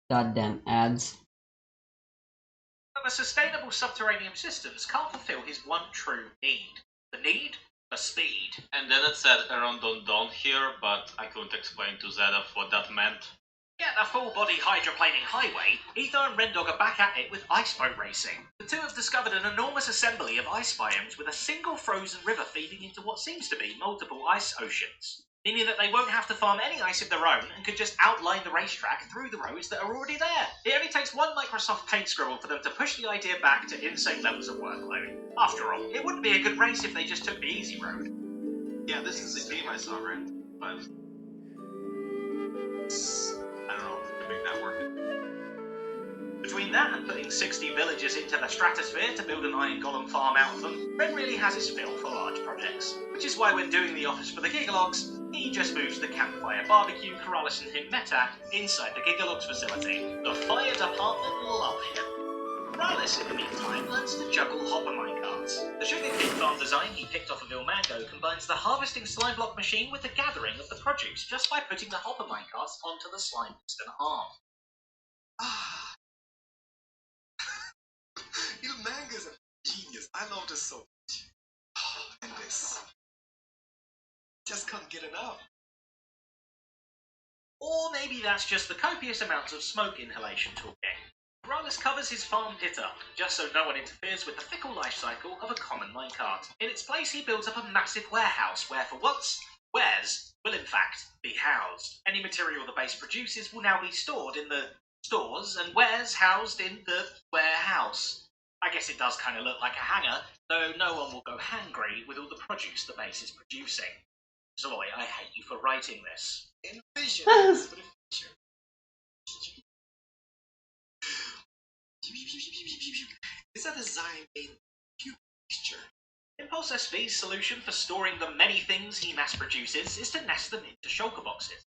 Goddamn ads. The sustainable subterranean systems can't fulfill his one true need. The need for speed. And then it said Erondon here, but I couldn't explain to Zedef what that meant. Get a full-body hydroplaning highway, Ether and Rendog are back at it with ice boat racing. The two have discovered an enormous assembly of ice biomes with a single frozen river feeding into what seems to be multiple ice oceans, meaning that they won't have to farm any ice of their own and could just outline the racetrack through the roads that are already there. It only takes one Microsoft Paint scribble for them to push the idea back to insane levels of workload. After all, it wouldn't be a good race if they just took the easy road. Yeah, this is the game I saw, right? But I don't know to make that work. Between that and putting 60 villagers into the stratosphere to build an iron golem farm out of them, Red really has his fill for large projects. Which is why when doing the office for the Gigalogs, he just moves the campfire barbecue, Corrales and him meta inside the Gigalogs facility. The fire department love him. Corrales, in the meantime, learns to juggle hopper minecarts. The sugarcane farm design he picked off of Ilmango combines the harvesting slime block machine with the gathering of the produce just by putting the hopper minecarts onto the slime piston arm. Ilmango's a genius. I love this so much. And this. Just can't get enough. Or maybe that's just the copious amounts of smoke inhalation talking. Corrales covers his farm pit up, just so no one interferes with the fickle life cycle of a common minecart. In its place, he builds up a massive warehouse where, for once, wares will in fact be housed. Any material the base produces will now be stored in the stores, and wares housed in the warehouse. I guess it does kind of look like a hangar, though no one will go hangry with all the produce the base is producing. Zoe, I hate you for writing this. Envision. Is that a Zion cube picture? Impulse SV's solution for storing the many things he mass produces is to nest them into shulker boxes.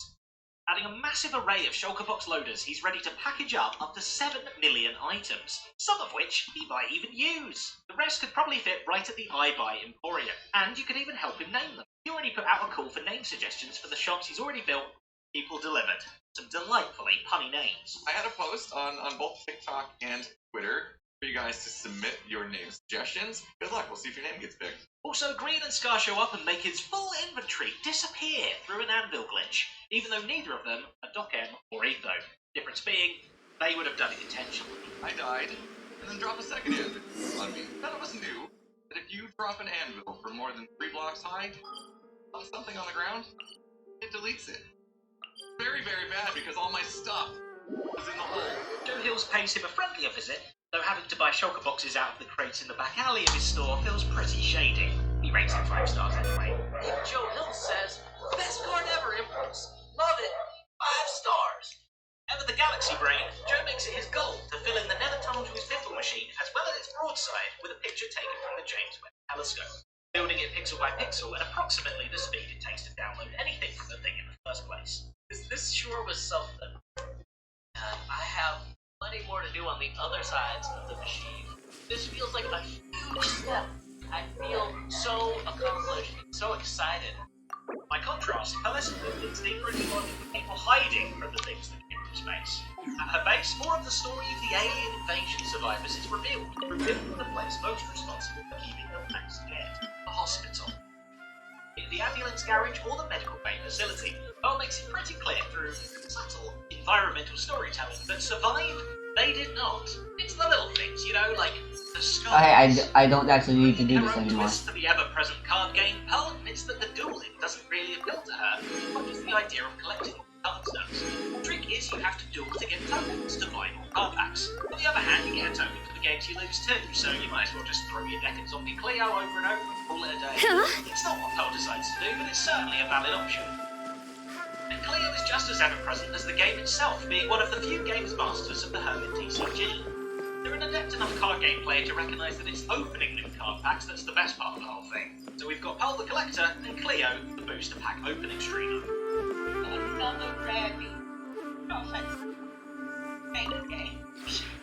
Adding a massive array of shulker box loaders, he's ready to package up to 7 million items, some of which he might even use. The rest could probably fit right at the iBuy Emporium, and you could even help him name them. He already put out a call for name suggestions for the shops he's already built. People delivered. Some delightfully punny names. I had a post on both TikTok and Twitter for you guys to submit your name suggestions. Good luck, we'll see if your name gets picked. Also, Green and Scar show up and make his full inventory disappear through an anvil glitch, even though neither of them are Dokem or Etho. Difference being, they would have done it intentionally. I died, and then dropped a second anvil on me. None of us knew that if you drop an anvil from more than 3 blocks high on something on the ground, it deletes it. Very, very bad because all my stuff was in the hole. Joe Hills pays him a friendlier visit, though having to buy shulker boxes out of the crates in the back alley of his store feels pretty shady. He rates it 5 stars anyway. Even Joe Hill says, best card ever, Impulse. Love it. 5 stars. Ever the Galaxy Brain, Joe makes it his goal to fill in the nether tunnel to his Biffle machine, as well as its broadside, with a picture taken from the James Webb Telescope, building it pixel by pixel at approximately the speed it takes to download anything from the thing in the first place. This sure was something. I have plenty more to do on the other sides of the machine. This feels like a huge step. I feel so accomplished, so excited. By contrast, her lesson digs deeper into what people hiding from the things that came from space. At her base, more of the story of the alien invasion survivors is revealed, revealing the place most responsible for keeping the place dead, the hospital. In the ambulance garage or the medical bay facility, Pearl makes it pretty clear through subtle environmental storytelling that survive, they did not. It's the little things, you know, like the skulls. I don't actually need to do Her this own anymore. twist to the ever-present card game, Pearl admits that the dueling doesn't really appeal to her, as much as the idea of collecting card stones. The trick is you have to duel to get tokens to buy more card packs. On the other hand, you get a token for the games you lose too, so you might as well just throw your deck at Zombie Cleo over and over and call it a day. It's not what Pearl decides to do, but it's certainly a valid option. And Cleo is just as ever-present as the game itself, being one of the few games masters of the Hermit TCG. They're an adept enough card game player to recognise that it's opening new card packs that's the best part of the whole thing. So we've got Pearl the Collector and Cleo, the booster pack opening streamer. Another rabbit. No offense. Thank you, game.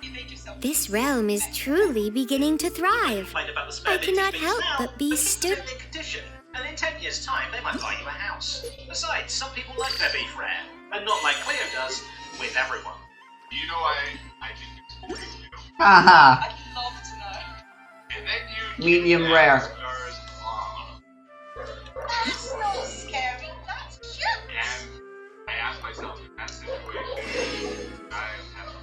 You made yourself. This realm is truly beginning to thrive. Complained about the spare I cannot fees help now, but be it's stu- still in condition, and in 10 years' time they might buy you a house. Besides, some people like their beef rare, and not like Cleo does, with everyone. You know I can experience you. Haha. I'd love to know. And then you Medium get rare. Scar's mom. That's not scary. That's cute. And I asked myself in that situation, I have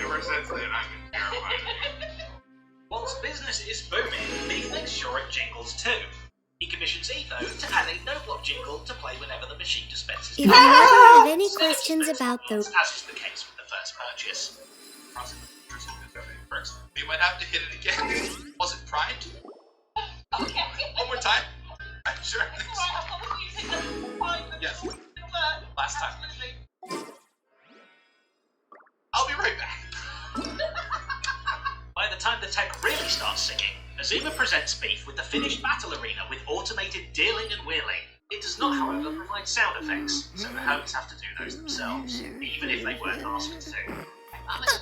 ever since then I've been terrified of you. Whilst business is booming, Beef makes sure it jingles too. He commissions Etho to add a no-block jingle to play whenever the machine dispenses. If you ever have any questions about the As is the case with the first purchase. We might have to hit it again. Was it primed? Okay. One more time? I'm sure. It's alright, I've got the music that's fine. Yes. It'll work. Last time. Absolutely. I'll be right back. By the time the tech really starts singing, Azuma presents Beef with the finished battle arena with automated dealing and wheeling. It does not, however, provide sound effects, so the hosts have to do those themselves, even if they weren't asked to. I'm gonna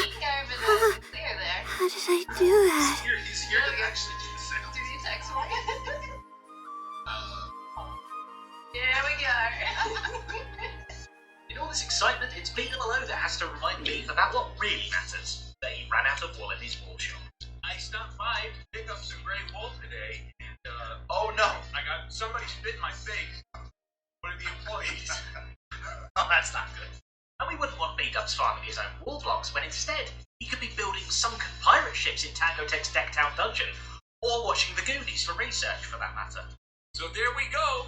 peek over the clear there. How did I do that? He's here to actually do the sound. Do the text one. Here we go. In all this excitement, it's Peter Malone that has to remind Beef about what really matters. That he ran out of wool in his wool shop. I stopped by to pick up some gray wool today, and oh no, I got somebody spit in my face. One of the employees. Oh, that's not good. And we wouldn't want B-Dubs farming his own wool blocks when instead he could be building sunken pirate ships in Tango Tech's Decktown dungeon, or watching the Goonies for research, for that matter. So there we go.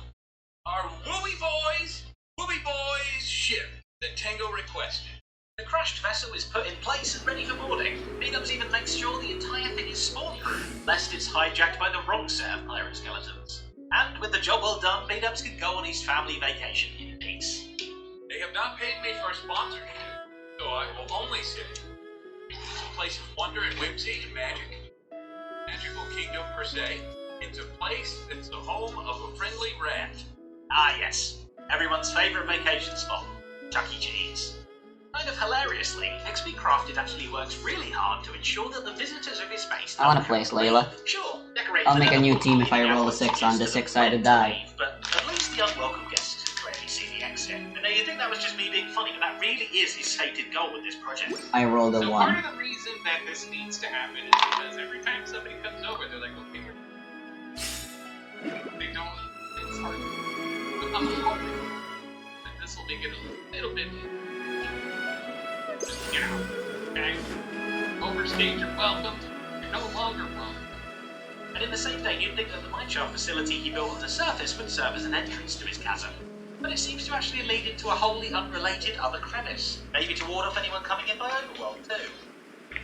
Our Wooey Boys ship that Tango requested. The crashed vessel is put in place and ready for boarding. B-Dubs even makes sure the entire thing is spawn-proof, lest it's hijacked by the wrong set of pirate skeletons. And with the job well done, B-Dubs can go on his family vacation in peace. They have not paid me for a sponsorship, so I will only say it's a place of wonder and whimsy and magic. Magical kingdom per se. It's a place that's the home of a friendly rat. Ah yes, everyone's favourite vacation spot, Chuck E. Cheese. Kind of hilariously, XP Crafted actually works really hard to ensure that the visitors of his base I wanna play as Layla. Sure, decorate I'll make a another new wall team if I leading roll a out 6 to on the the 6-sided to die. leave, but at least the unwelcome guests can clearly see the exit. And now you think that was just me being funny, but that really is his stated goal with this project. I rolled a So part 1. of the reason that this needs to happen is because every time somebody comes over, they're like, okay, they don't. It's hard. But I'm hoping that this will make it a little bit, you know, okay? Overstayed your welcome. You're no longer welcome. And in the same day, you'd think that the mineshaft facility he built on the surface would serve as an entrance to his chasm. But it seems to actually lead into a wholly unrelated other crevice. Maybe to ward off anyone coming in by Overworld too.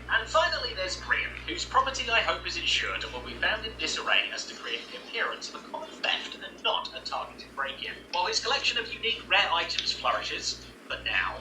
And finally there's Grian, whose property I hope is insured and will be found in disarray as to create the appearance of a common theft and not a targeted break-in. While his collection of unique rare items flourishes, for now,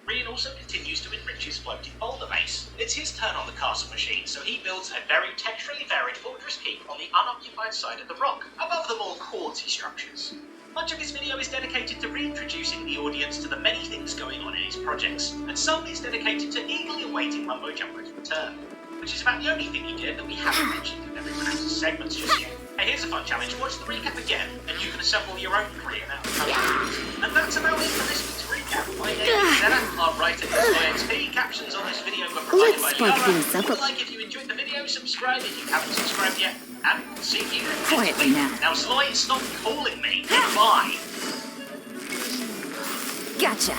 Grian also continues to enrich his floating boulder base. It's his turn on the castle machine, so he builds a very texturally varied fortress keep on the unoccupied side of the rock, above the more quartzy structures. Much of his video is dedicated to reintroducing the audience to the many things going on in his projects, and some is dedicated to eagerly awaiting Mumbo Jumbo's return, which is about the only thing he did that we haven't mentioned in everyone else's segments just yet. Hey, here's a fun challenge. Watch the recap again, and you can assemble your own Grian out of code. And that's about it for this week's recap. My name is Zena, our writer is YXP. Captions on this video were provided by Let's spark Liara. things up a- Like if you enjoyed the video, subscribe if you haven't subscribed yet, and we'll see you next Quietly week. now. Now, Sly, stop calling me. Bye. Gotcha.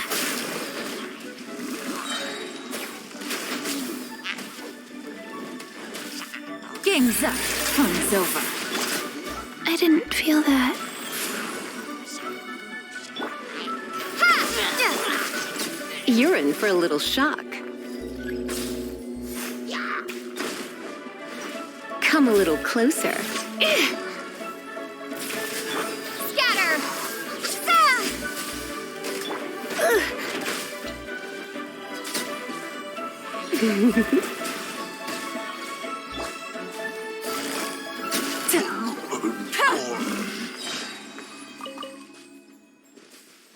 Game's up. Fun's over. I didn't feel that. You're in for a little shock. Come a little closer. Scatter!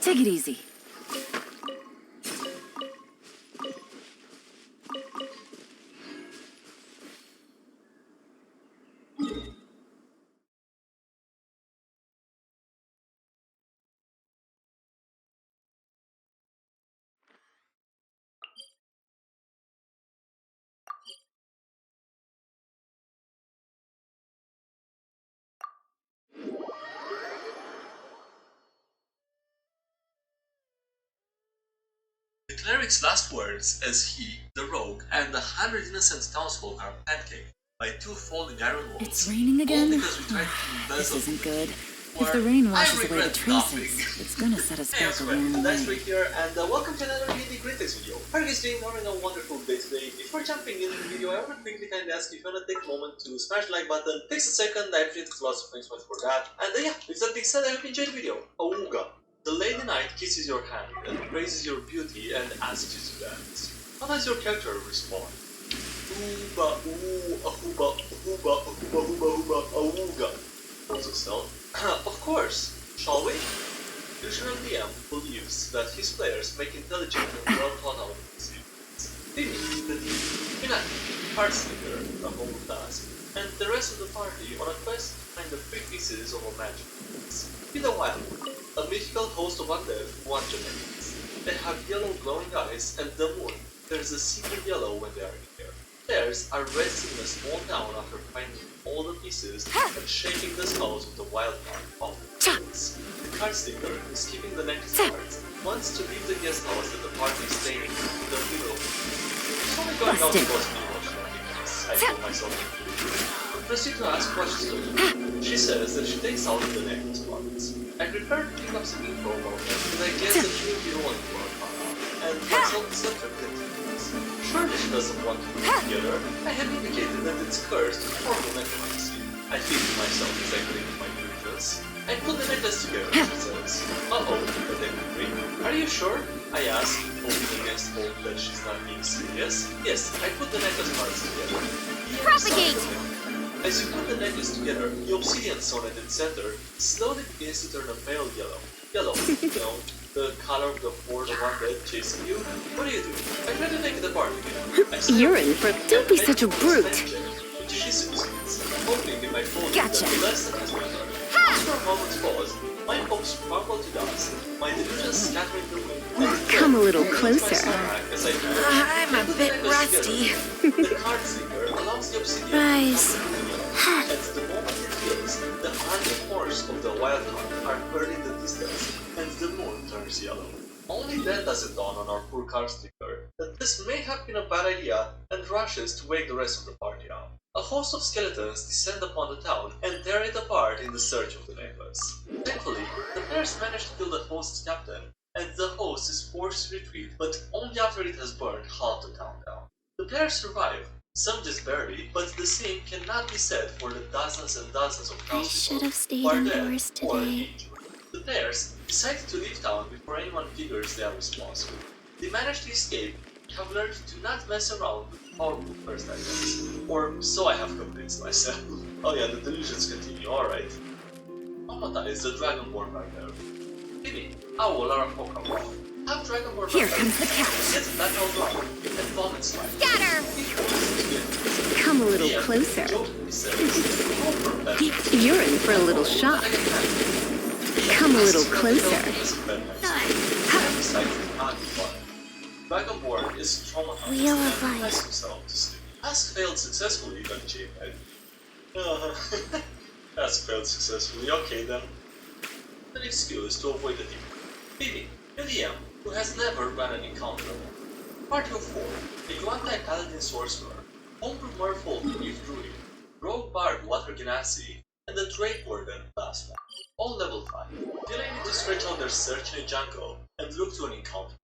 Take it easy. cleric's last words as he, the rogue, and 100 innocent townsfolk are pancaked by 2 falling iron walls. It's raining All again? because we tried to This embezzle isn't good. Or If the rain I washes away the regret traces, nothing. it's gonna set us Hey, back a everyone, long that's way. Rick here, and welcome to another Indie Critics video. How are you guys doing? Having a wonderful day today. Before jumping into the video, I want to quickly kindly ask if you want to take a moment to smash the like button. Takes a second, I appreciate lots of thanks much for that. And yeah, with that being said, I hope you enjoyed the video. Awooga. The Lady Knight kisses your hand and praises your beauty and asks you to dance. How does your character respond? Ooba, ooh, ahooba, ahooba, ahooba, ahooba, ahooba, awooga. Also spelled. Of course. Shall we? Usual DM believes that his players make intelligent and well thought out decisions. They meet the Pinaki, Heartslinger, a whole task, and the rest of the party on a quest to find the 3 pieces of a magic piece. In the wild, a mythical host of undead want genetics. They have yellow glowing eyes, and the moon turns a secret yellow when they are in here. Players are resting in a small town after finding all the pieces and shaking the skulls with the wild card of the pieces. The card sticker is keeping the necklace cards, wants to leave the guest house that the party is staying in the middle of the It's only going down to boss people, I told myself. I proceed to ask what she's doing. She says that she takes out the necklace parts. I prefer to pick up some info about her, but I guess that she will be the one to work on it. And myself is continues. Surely she doesn't want to put it together. I have indicated that it's cursed with horrible necromancy. I think to myself as I clean my diligence. I put the necklace together, she says. Uh-oh, but then we Are you sure? I ask, hoping against hope that she's not being serious. Yes, I put the necklace parts together. Propagate! As you put the necklace together, the obsidian stone at its center slowly begins to turn a pale yellow. Yellow, you know, the color of the horde of undead chasing you. What do? I try to take it apart again. You're in for. Don't be such a brute. Which she succeeds, hoping in my phone Gotcha. that the lesson has been learned. After a moment's pause, my hopes crumble to dust, my delusions scattering the wind. Come a little closer. I'm a bit rusty. The card sticker allows the obsidian Rise. at the moment it feels, the 100 horns of the wild hunt are heard in the distance, and the moon turns yellow. Only then does it dawn on our poor card sticker that this may have been a bad idea, and rushes to wake the rest of the party up. A host of skeletons descend upon the town and tear it apart in the search of the necklace. Thankfully, the players manage to kill the host's captain, and the host is forced to retreat, but only after it has burned half the town down. The players survive, some just barely, but the same cannot be said for the dozens and dozens of I should townspeople have stayed who are indoors dead or today. injured. The players decided to leave town before anyone figures they are responsible. They manage to escape, have learned to not mess around with powerful first items. Or so I have convinced myself. Oh yeah, the delusions continue, alright. Amata is the Dragonborn Barbarian. Bibi, Owl are a Pokemon. Have Dragonborn Here comes the cat. Gets back out wrong and vomits like. Scatter! Come a little closer. You're in for a little shock. Come a little closer. Dragonborn is traumatized Wheel of and Life. has himself to sleep. Task failed successfully, got JPEG. Task failed successfully, okay then. An excuse to avoid the demon. Bibi, a DM who has never run an encounter alone. Party of 4, a Yuan-Tai Paladin Sorcerer, Homebrew Merfolk Eve Druid, Rogue Bard Water Genasi, and the Drake Warden last one. All level 5. Feeling to stretch out their search in a jungle and look to an encounter.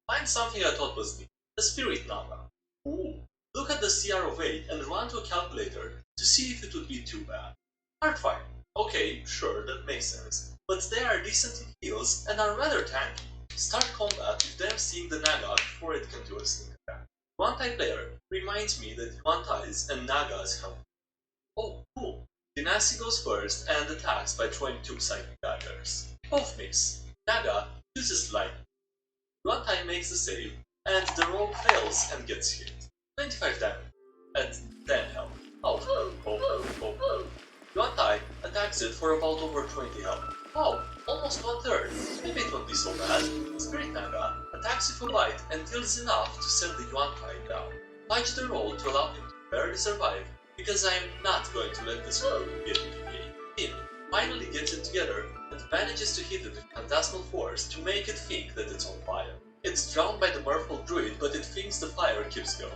Find something I thought was neat. A Spirit Naga. Ooh. Look at the CR of 8 and run to a calculator to see if it would be too bad. Heartfire. Okay, sure, that makes sense. But they are decent in heals and are rather tanky. Start combat with them seeing the Naga before it can do a sneak attack. Yuan-Tai player reminds me that Yuan-Tais and Nagas have. Oh, cool. Genasi goes first and attacks by throwing 2 psychic daggers. Both miss. Naga uses lightning. Yuan-Tai makes the save, and the rogue fails and gets hit. 25 damage, and 10 health. Oh. Yuan-Tai attacks it for about over 20 health. Oh, almost 1/3. Maybe it won't be so bad. Spirit Naga attacks with a bite and deals enough to send the Yuan-Tai down. Fudge the roll to allow him to barely survive, because I am not going to let this rogue get into me. Him finally gets it together and manages to hit it with phantasmal force to make it think that it's on fire. It's drowned by the Merfolk druid, but it thinks the fire keeps going.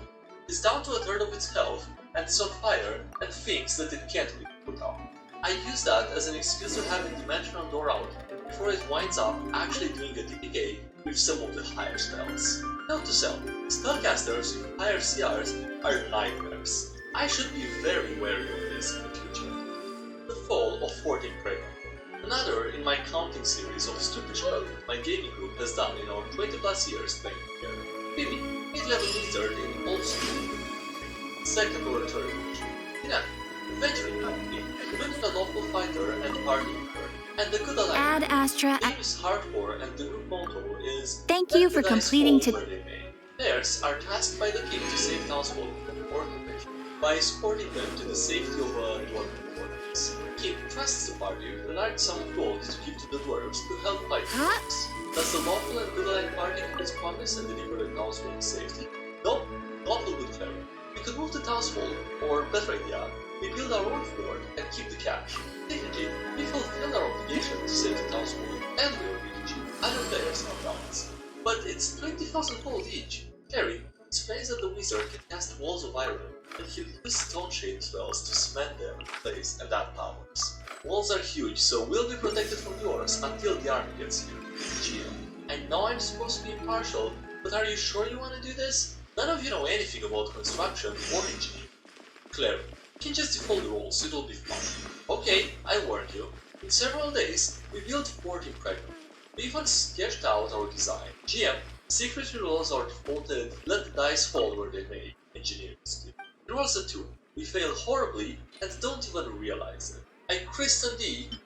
It's down to a third of its health, and it's on fire, and thinks that it can't be put out. I use that as an excuse to have a dimensional door out, before it winds up actually doing a TPK with some of the higher spells. Note to self, spellcasters with higher CRs are nightmares. I should be very wary of this in the future. The Fall of 14 Pregnant. Another in my counting series of stupid shit my gaming group has done in our 20 plus years playing together. Bibi, mid-level wizard in old school. Second or third age. Ina, veteran company, women a local fighter and party leader. And the good alignment. Add Astra. The game is hardcore and the group motto is Thank you for completing to. Players are tasked by the king to save townsfolk from orphanage by escorting them to the safety of a dwarven fortress. King trusts the party with a large sum of gold to give to the dwarves to help fight the orcs. Does the lawful and good aligned party keep its promise and deliver the townsfolk safety? Nope, not the good cleric. We could move the townsfolk, or better idea, we build our own fort and keep the cash. Technically, we fulfill our obligation to save the townsfolk and we are really cheap. Other players have balance. But it's 20,000 gold each. Terry explains that the wizard can cast walls of iron and he'll use stone shade spells to cement them in place and add powers. Walls are huge, so we'll be protected from yours until the army gets here. GM, I know I'm supposed to be impartial, but are you sure you want to do this? None of you know anything about construction or engineering. Claire, you can just default the rules, it'll be fun. Okay, I warn you. In several days, we built 14 Pregnant. We even sketched out our design. GM, secretary rolls are defaulted, let the dice fall where they may. Engineering skill. The rolls are 2. We fail horribly and don't even realize it. I christened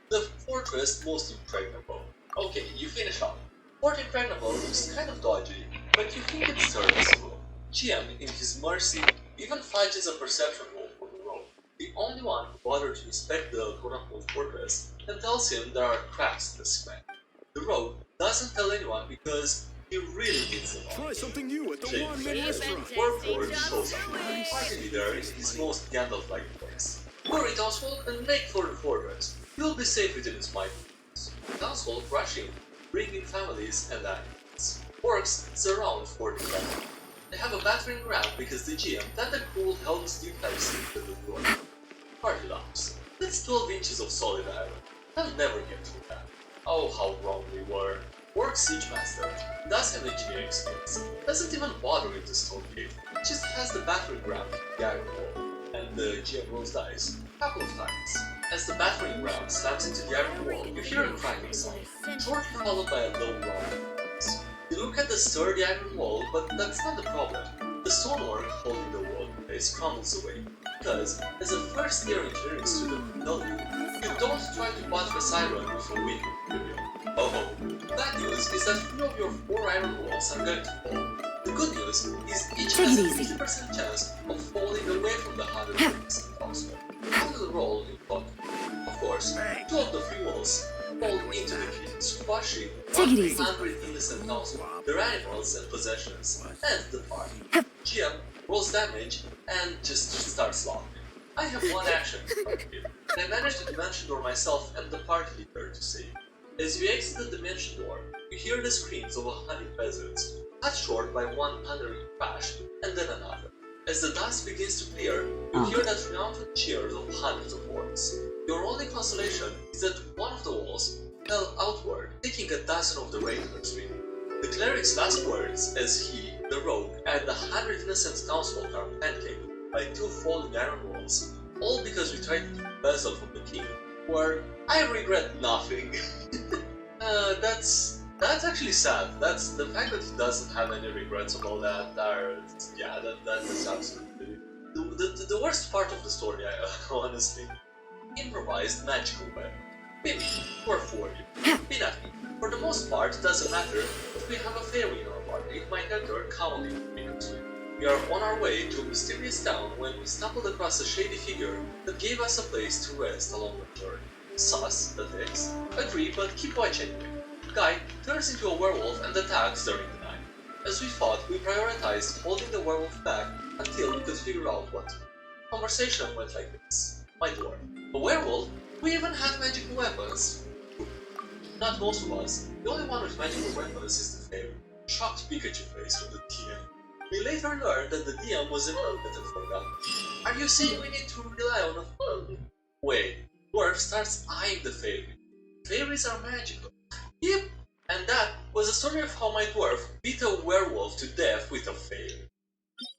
the fortress most impregnable. Okay, you finish up. 14 Impregnable looks kind of dodgy, but you think it's serviceable. GM, in his mercy, even fudges a perception roll for the rogue. The only one who bothered to inspect the quote-unquote fortress and tells him there are cracks in the cement. The rogue doesn't tell anyone because he really needs the money. Try something new at the one-man restaurant. Warlord shows up. Party leader in his most Gandalf-like place. Hurry, townsfolk, and make for the fortress. You'll be safe within its mighty walls. Townsfolk rush in, bringing families and animals. Orcs surround 14 Pregnant. They have a battering ram because the GM that the cool helps deep dive sleep to the door. Party lamps. That's 12 inches of solid iron. They'll never get through that. Oh, how wrong we were. Orc Siege Master does have engineering skills. Doesn't even bother with the stone gate. Just has the battering ram to the iron wall. And the GM rolls dice a couple of times. As the battering ram slams into the iron wall, you hear a cracking sound, shortly followed by a low growl. You look at the sturdy iron wall, but that's not the problem. The stonework holding the wall in place crumbles away, because as a first-year engineering student will tell you, you don't try to buttress iron with a weak material. Oh, bad news is that 3 of your 4 iron walls are going to fall. The good news is each has a 50% chance of falling away from the 100% possible. How the roll in front. Of course, 2 of the 3 walls fall into the pit, squashing 100 innocent townsfolk, their animals and possessions, and the party. GM rolls damage and just starts laughing. I have one action to fight here, and I managed to dimension door myself and the party leader to save. As you exit the dimension door, you hear the screams of 100 peasants, cut short by one thundering crash, and then another. As the dust begins to clear, you hear that triumphant cheers of hundreds of orcs. Your only consolation is that one of the walls fell outward, taking a dozen of the regulars with it. The cleric's last words, as he, the rogue, and the 100 innocent townsfolk are pancaked by 2 falling iron walls, all because we tried to embezzle from the king, were, I regret nothing. That's actually sad. That's the fact that he doesn't have any regrets about that. That is absolutely the worst part of the story. Honestly, improvised magical weapon. Maybe or for you. Pinati. For the most part, it doesn't matter if we have a fairy in our party. It might enter calmly immediately. We are on our way to a mysterious town when we stumbled across a shady figure that gave us a place to rest along the journey. Sus, that is. Agree, but keep watching. Guy turns into a werewolf and attacks during the night. As we fought, we prioritized holding the werewolf back until we could figure out what to do. Conversation went like this. My dwarf. A werewolf? We even had magical weapons. Not most of us. The only one with magical weapons is the fairy. shocked Pikachu face from the DM. We later learned that the DM was impotent for that. Are you saying we need to rely on a foe? Wait, Dwarf starts eyeing the fairy. Fairies are magical. Yep, and that was the story of how my dwarf beat a werewolf to death with a fairy.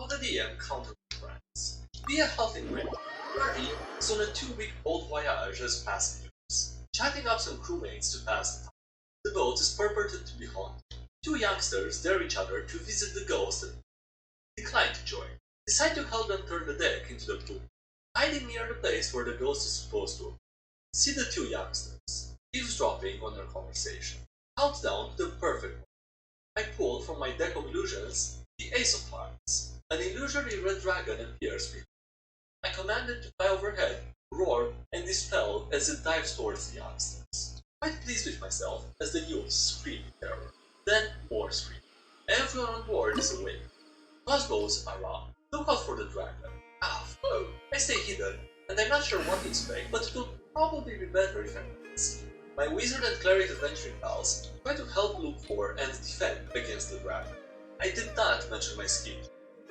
How the DM countered friends. Be a healthy friend. Party is on a 2-week boat voyage as passengers, chatting up some crewmates to pass the time. The boat is purported to be haunted. 2 youngsters dare each other to visit the ghost and decline to join. Decide to help them turn the deck into the pool, hiding near the place where the ghost is supposed to. See the 2 youngsters, eavesdropping on their conversation. Countdown to the perfect one. I pull from my deck of illusions the Ace of Hearts. An illusory red dragon appears behind. I command it to fly overhead, roar, and dispel as it dives towards the youngsters. Quite pleased with myself as the youths scream in terror. Then more scream. Everyone on board is awake. Crossbows are up. Look out for the dragon. Ah, foe! I stay hidden, and I'm not sure what to expect, but it will probably be better if I'm not seen. My wizard and cleric adventuring pals try to help look for and defend against the dragon. I did not mention my scheme.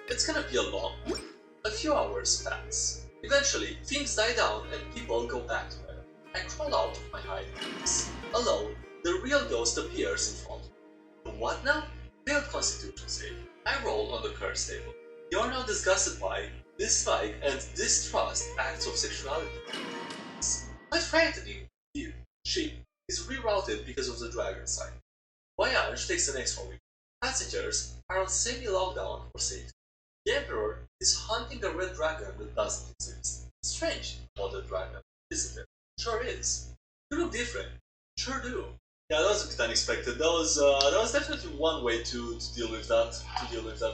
It's gonna be a long one. A few hours pass. Eventually, things die down and people go back to bed. I crawl out of my hiding place. Alone, the real ghost appears in front of me. What now? Failed constitution save. I roll on the curse table. You are now disgusted by, dislike, and distrust acts of sexuality. Quite frightening. You, she, is rerouted because of the dragon sign. Voyage takes the next week. Passengers are on semi-lockdown for safety. The Emperor is hunting a red dragon that doesn't exist. Strange, thought the dragon, isn't it? Sure is. You look different. Sure do. Yeah, that was a bit unexpected. That was definitely one way to deal with that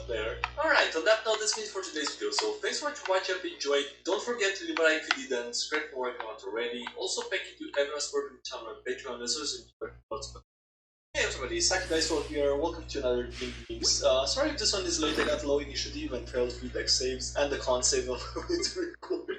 player. Alright, on that note, that's it for today's video. So thanks so much for watching. I hope you enjoyed. Don't forget to leave a like if you didn't, subscribe for more if you haven't already. Also, thank you to everyone supporting the channel on Patreon as well as Hey everybody, Sakudaisol here, welcome to another Games. Sorry if this one is late, I got low initiative and failed feedback saves, and the con save of it to record.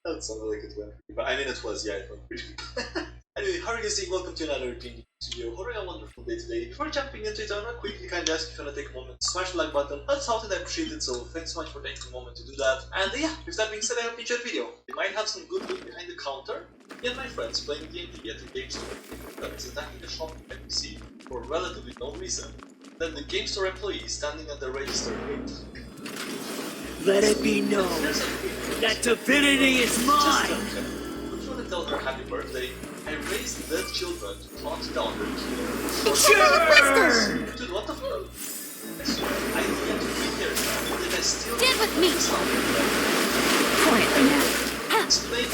That sounded like it went pretty bad. I mean it was, yeah, it went pretty bad. Anyway, how are you doing? Welcome to another Games video. Hope you have a wonderful day today. Before jumping into it, I want to quickly ask if you want to take a moment to smash the like button. That's something I appreciate it, so thanks so much for taking a moment to do that. And yeah, with that being said, I hope you enjoyed the video. You might have some good loot behind the counter. Me and my friends playing D&D at the game store that is attacking the shopping NPC for relatively no reason. Then the game store employee standing at the register gate. Let it be known that divinity is mine! Don't you want to tell her happy birthday? I raised dead children to taunt down their killer. Sure! Dude, what the fuck? I swear, I didn't 3 years now, did I still Get with me! Quietly now. explain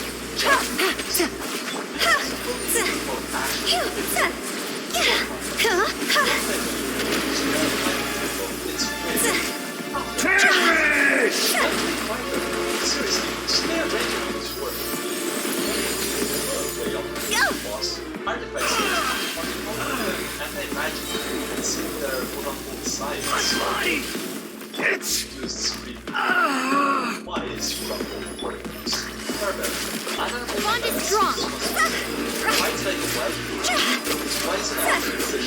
seriously, snare ranging this work. Boss, artifacts anti-magic and sit there on both sides. It's used screaming. Why is Rumble working? The bond is strong. Fights like a wild it's wise enough to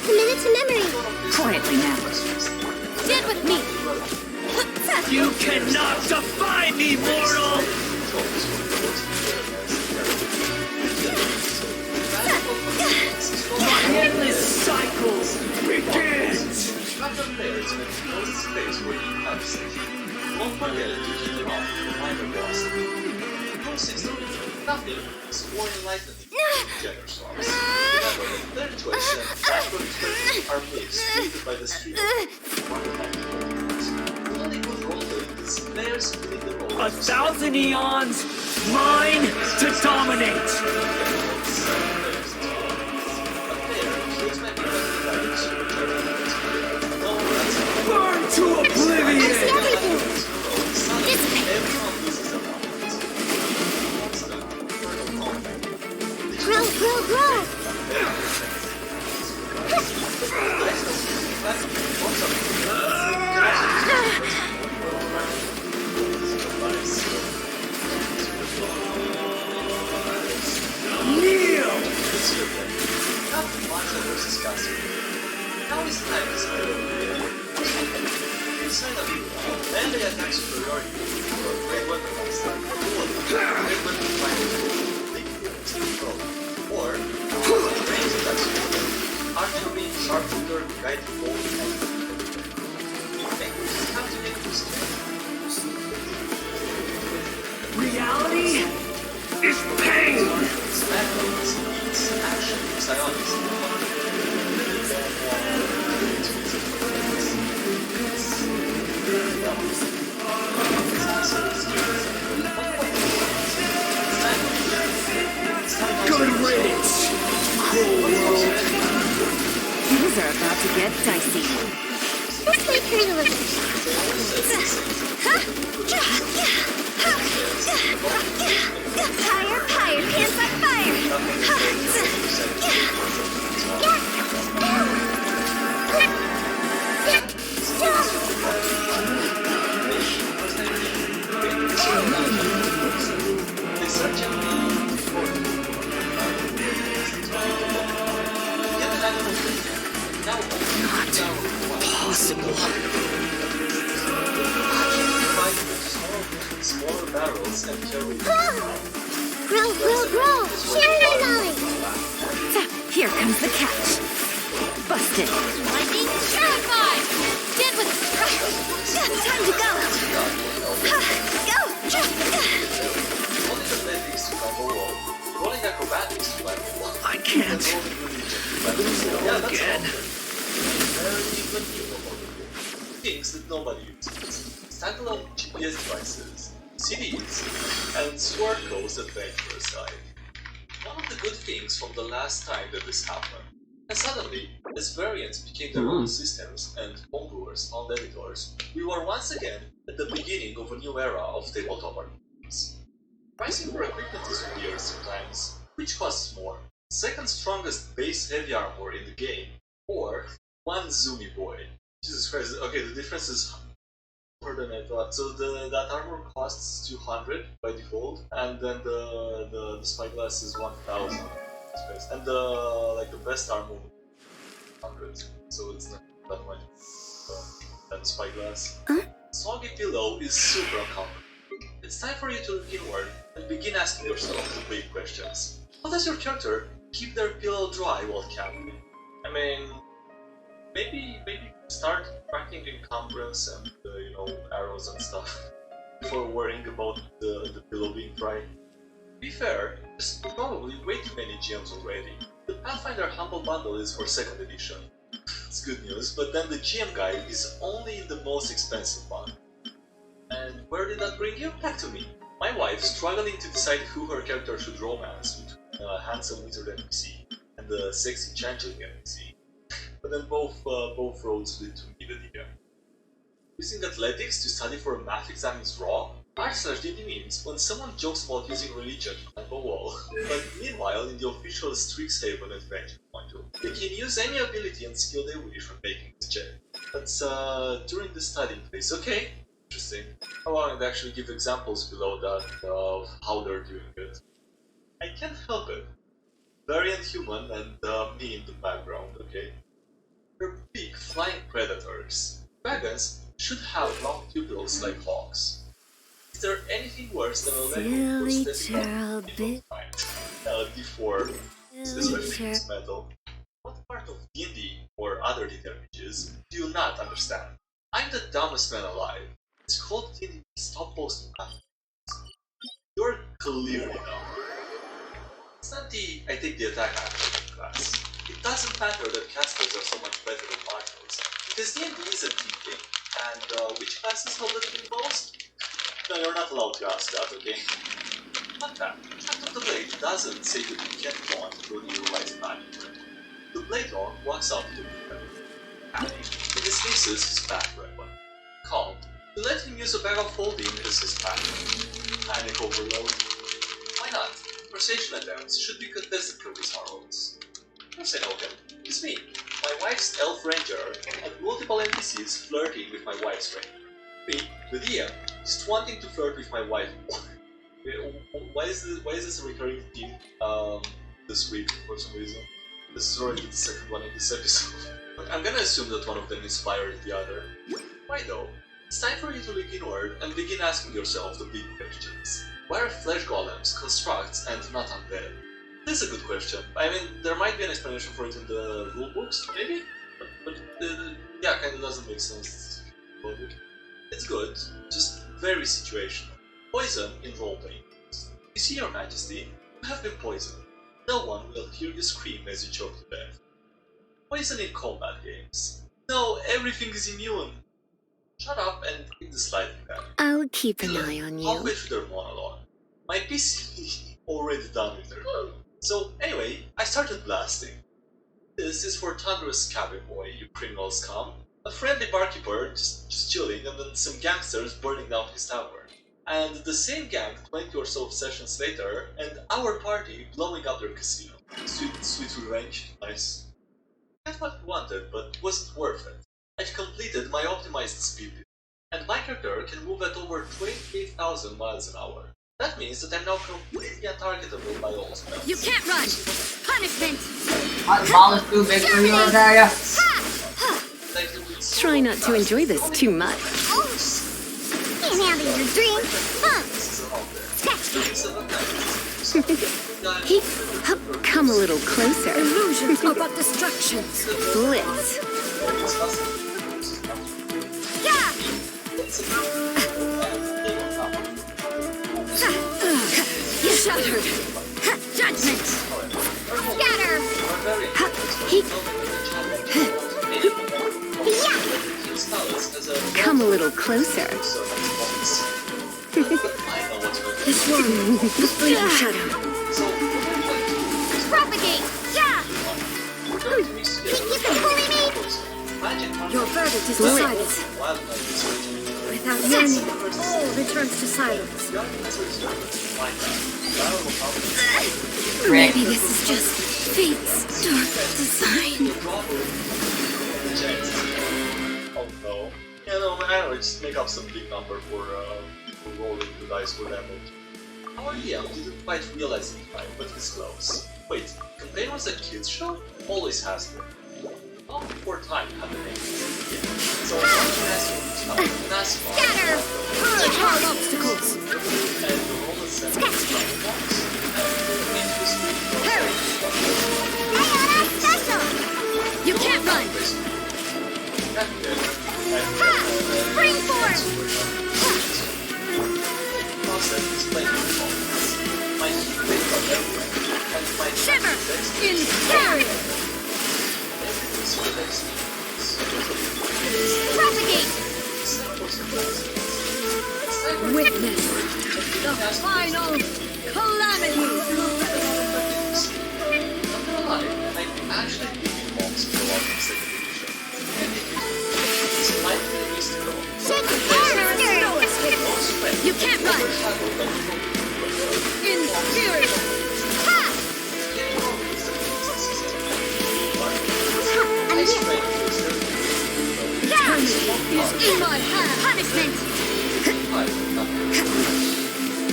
Committed to memory. Quietly now. Stand with me. You cannot defy me, mortal! The endless cycles begins! players in a closed space where you have safety. Don't forget to keep them off the minor boss. Rule 16. Nothing is more enlightening than general swaps. Remember that their choice and natural expression are mixed, created by the stream. The only good role playing is players filling the role. 1,000 eons, mine to dominate! Burn to oblivion! Grow, grow, grow! superiority over great weapon master, great weapon fighter, big feelings to control, or range attacks together, archery, sharpshooter, guiding bolt, and you think we just have to make this Reality is pain! Smackdowns, beats, action, psionics, Good riddance! Cruel world! Things are about to get dicey. Let's make her a little. Fire, fire, pants on fire! Possible. Smaller barrels and carry. Grow! Share your knowledge! Here comes the catch. Busted. Lightning terrified! Get with time to go! Rolling athletics to climb a wall. Rolling acrobatics to climb a wall. I can't. Yeah, that's Again. very maneuverable. Things that nobody uses. Standalone GPS devices, CDs, and Sword Coast Adventure side. One of the good things from the last time that this happened. And suddenly, as variants became their own systems and homebrewers found editors, we were once again at the beginning of a new era of tabletop games. Pricing for equipment is weird sometimes. Which costs more? Second strongest base heavy armor in the game, or one Zoomy boy? Jesus Christ, okay, the difference is more than I thought. So that armor costs 200 by default, and then the spyglass is 1000. And the best armor 100, so it's not that much than the spyglass. Soggy Pillow is super uncomfortable. It's time for you to look inward and begin asking yourself the big questions. How does your character keep their pillow dry while camping? I mean, maybe start tracking encumbrance and arrows and stuff before worrying about the pillow being dry. To be fair, there's probably way too many gems already. The Pathfinder Humble Bundle is for 2nd edition. It's good news, but then the GM guide is only in the most expensive one. And where did that bring you? Back to me. My wife struggling to decide who her character should romance between a handsome wizard NPC and a sexy changeling NPC. But then both roads lead to me, the DM. Using athletics to study for a math exam is raw. R/DD means when someone jokes about using religion to climb a wall, but meanwhile in the official Strixhaven adventure module, they can use any ability and skill they wish when making this check. That's during the studying phase. Okay, interesting. I wanted to actually give examples below that of how they're doing it. I can't help it. Variant human and me in the background, okay? They're big flying predators. Dragons should have long tubules like hawks. Is there anything worse than a level Silly child bit. D4, especially this metal? What part of D&D or other DTRPGs do you not understand? I'm the dumbest man alive. It's called D&D. Stop posting math. You're clearly dumb. It's not the I take the attack action class. It doesn't matter that casters are so much better than marshals, because D&D is a team game, and which classes hold the team most? No, you're not allowed to ask that, okay? Fun fact, Tract of the Blade doesn't say that you can't go until you realize magic. The Blade Lord walks up to the Annie, and dismisses his back weapon. Calm, you let him use a bag of holding as his back. Panic overload. Why not? Conversation attempts should be contested for these rolls. Of course I know him. It's me, my wife's elf ranger, and multiple NPCs flirting with my wife's ranger. Me, the DM, just wanting to flirt with my wife. Why is this a recurring theme this week for some reason? This is already the second one in this episode. I'm gonna assume that one of them inspired the other. Why though? It's time for you to look inward and begin asking yourself the big questions. Why are flesh golems constructs and not undead? This is a good question. I mean, there might be an explanation for it in the rulebooks, maybe? But yeah, kinda doesn't make sense. It's good, just very situational. Poison in role-playing. You see, Your Majesty, you have been poisoned. No one will hear you scream as you choke to death. Poison in combat games. No, everything is immune. Shut up and take the slide back. I'll keep an eye on you. Halfway through their monologue. My PC already done with their code. So anyway, I started blasting. This is for Thunderous Cabin Boy, you criminal scum. A friendly barkeeper just chilling, and then some gangsters burning down his tower. And the same gang 20 or so sessions later, and our party blowing up their casino. Sweet revenge, nice. That's what we wanted, but wasn't worth it. I've completed my optimized speed build, and my character can move at over 28,000 miles an hour. That means that I'm now completely untargetable by all spells. You can't run! Punishment! What ball is too big for you, Rosaria? Try not to enjoy this too much. Can't handle your dream. Hey, come a little closer. Illusions are but distractions. Blitz. Yeah! You're shattered. Judgment. Scatter! Come a little closer. This one, the fleeting shadow. Propagate! Yeah! Think you can bully me? Your verdict is decided. Without warning, all returns to silence. Maybe this is just fate's dark design. Oh no. Yeah, no, I don't know, just make up some big number for people rolling the dice for damage. Our DM didn't quite realize it in time, but he's close. Wait, Campaign was a kids show? Always has been. Long before time had the name. So I'm going to ask you Scatter! Hard obstacles! and the roll is set box. Hurry! Ayana Special! You can't run! Ha! Spring force! Shiver! In carry! Propagate! Witness the final calamity! I actually really want to go on the second edition. And it is slightly mystical. You can't run! Inferior! Ha! Eternity is in my hand! Punishment!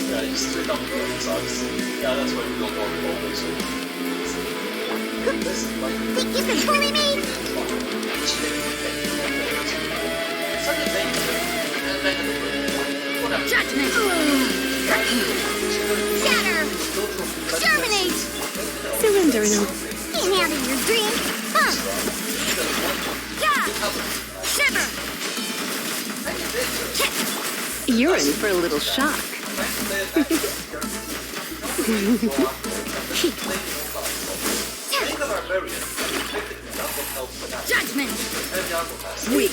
Yeah, just straight up sucks. Yeah, that's why we don't want to always win. This is like... Think you can bully me? Judgment! Shatter! Terminate! Surrender and Can't handle your dream. Huh! Yeah! Shiver! you're in for a little shock. Judgment! Weak.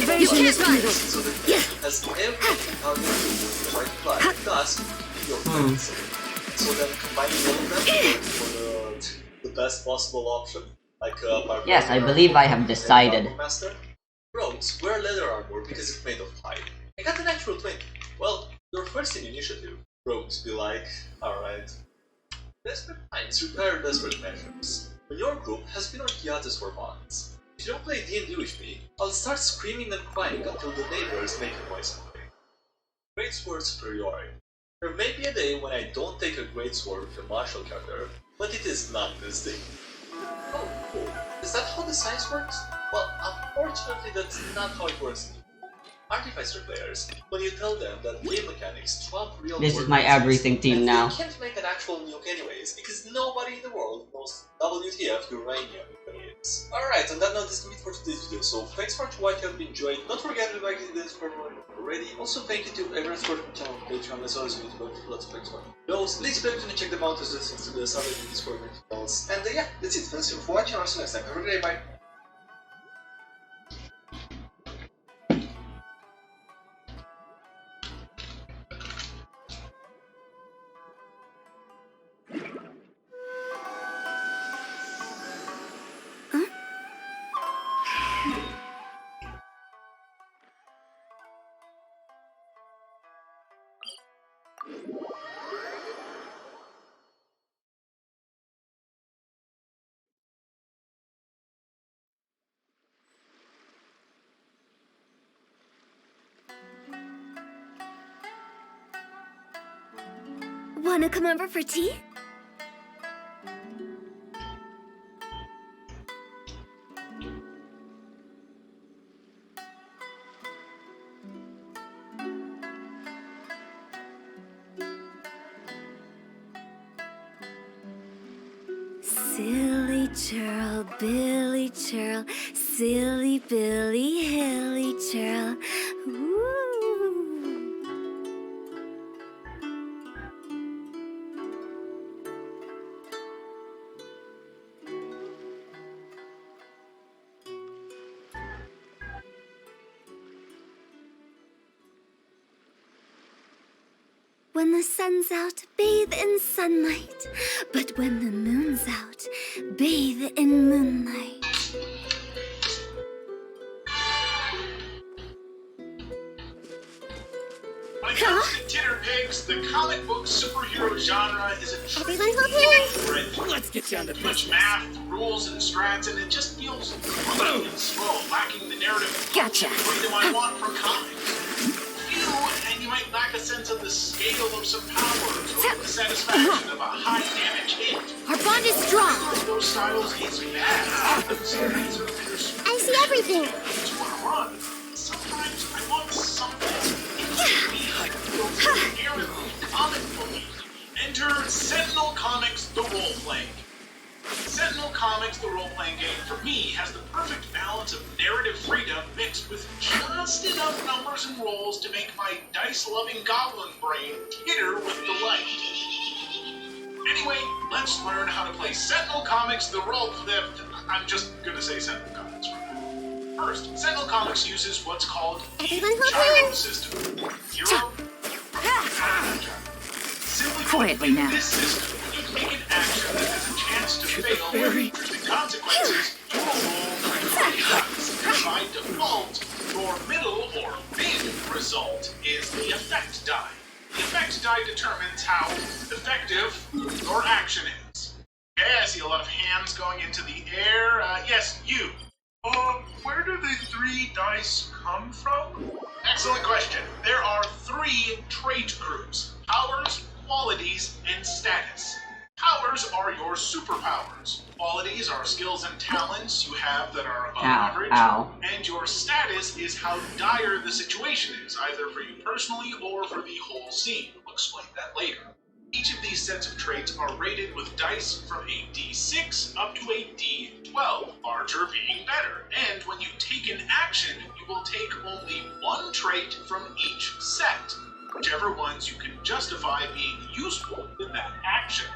Evasion is futile. So then combining all of them for the best possible option. Like Yes, I believe I have decided. Master. Rogues wear leather armor because it's made of hide. I got a natural 20. Well, your first in initiative. Rogues be like, alright. Desperate times require desperate measures. When your group has been on hiatus for months. If you don't play D&D with me, I'll start screaming and crying until the neighbors make a noise for me. Greatsword superiority. There may be a day when I don't take a greatsword with a martial character, but it is not this day. Oh, cool. Is that how the science works? Well, unfortunately that's not how it works. Artificer players, when you tell them that game mechanics trump real This is world my physics, everything team and now. they can't make an actual nuke anyways, because nobody in the world knows WTF uranium is. Alright, on that note, this is it for today's video, so thanks for watching, I hope you enjoyed. Don't forget to like this for already. Also, thank you to everyone supporting the channel on Patreon, as always, lots of thanks for those. Links below to check them out, as well as to the Sunday Discord details. And yeah, that's it. Thanks for watching, I'll see you next time. Have a great day, bye. Wanna come over for tea? Silly churl, Billy churl, silly Billy, hilly churl. Ooh. When the sun's out, bathe in sunlight. But when the moon's out, bathe in moonlight. When it comes to Titter Pigs, the comic book superhero genre is a Everyone hold hands. trend. Let's get down to Too much business. math, rules, and strats, and it just feels clunky and slow, lacking the narrative Gotcha. freedom I want from comics. And you might lack a sense of the scale of some powers or the satisfaction of a high damage hit. Our bond is strong. Those styles is bad. I see everything. Sometimes I want something inherently comic booky. Enter Sentinel Comics The Role Playing. Sentinel Comics The Role Playing Game, for me, has the perfect balance of narrative freedom mixed with just enough numbers and rolls to make my dice-loving goblin brain titter with delight. Anyway, let's learn how to play Sentinel Comics The Role Playing. I'm just gonna say Sentinel Comics. First, Sentinel Comics uses what's called a gyro system. Hero. Simply Quietly now. this system, you take an action that has a chance to fail with the consequences you will roll 3 dice. And by default, your middle or mid result is the effect die. The effect die determines how effective your action is. Okay, I see a lot of hands going into the air. Yes, you. Where do the 3 dice come from? Excellent question. There are 3 trait groups: powers, qualities, and status. Powers are your superpowers. Qualities are skills and talents you have that are above average. And your status is how dire the situation is, either for you personally or for the whole scene. We'll explain that later. Each of these sets of traits are rated with dice from a D6 up to a D12, larger being better. And when you take an action, you will take only 1 trait from each set, whichever ones you can justify being useful in that action.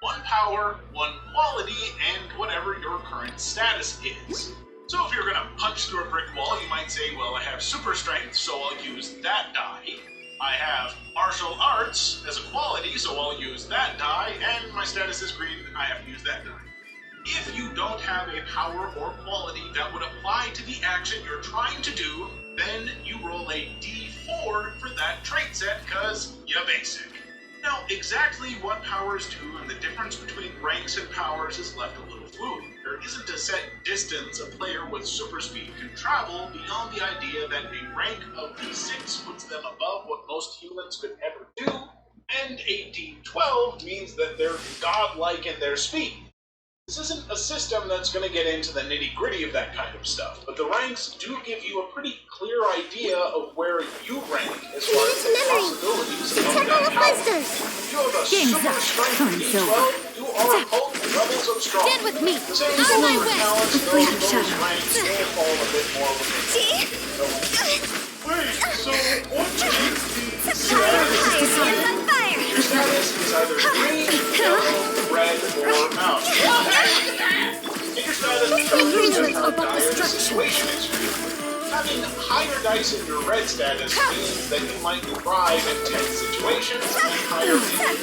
1 power, 1 quality, and whatever your current status is. So if you're gonna punch through a brick wall, you might say, well, I have super strength, so I'll use that die. I have martial arts as a quality, so I'll use that die, and my status is green, I have to use that die. If you don't have a power or quality that would apply to the action you're trying to do, then you roll a D4 for that trait set, cause you're basic. Now, exactly what powers do and the difference between ranks and powers is left a little fluid. There isn't a set distance a player with super speed can travel beyond the idea that a rank of D6 puts them above what most humans could ever do, and a D12 means that they're godlike in their speed. This isn't a system that's going to get into the nitty-gritty of that kind of stuff, but the ranks do give you a pretty clear idea of where you rank as far as the possibilities of that power. If you have a super strength D12, you are a potent levels of strong. Stand with me. The same Out of my for way. talents, those ranks will fall a bit more within. Wait, so what is the status? On fire. Your status is either green, yellow, red, or out. In your status tells you just how dire the situation is for you. Having higher dice in your red status means that you might thrive in tense situations, and higher in green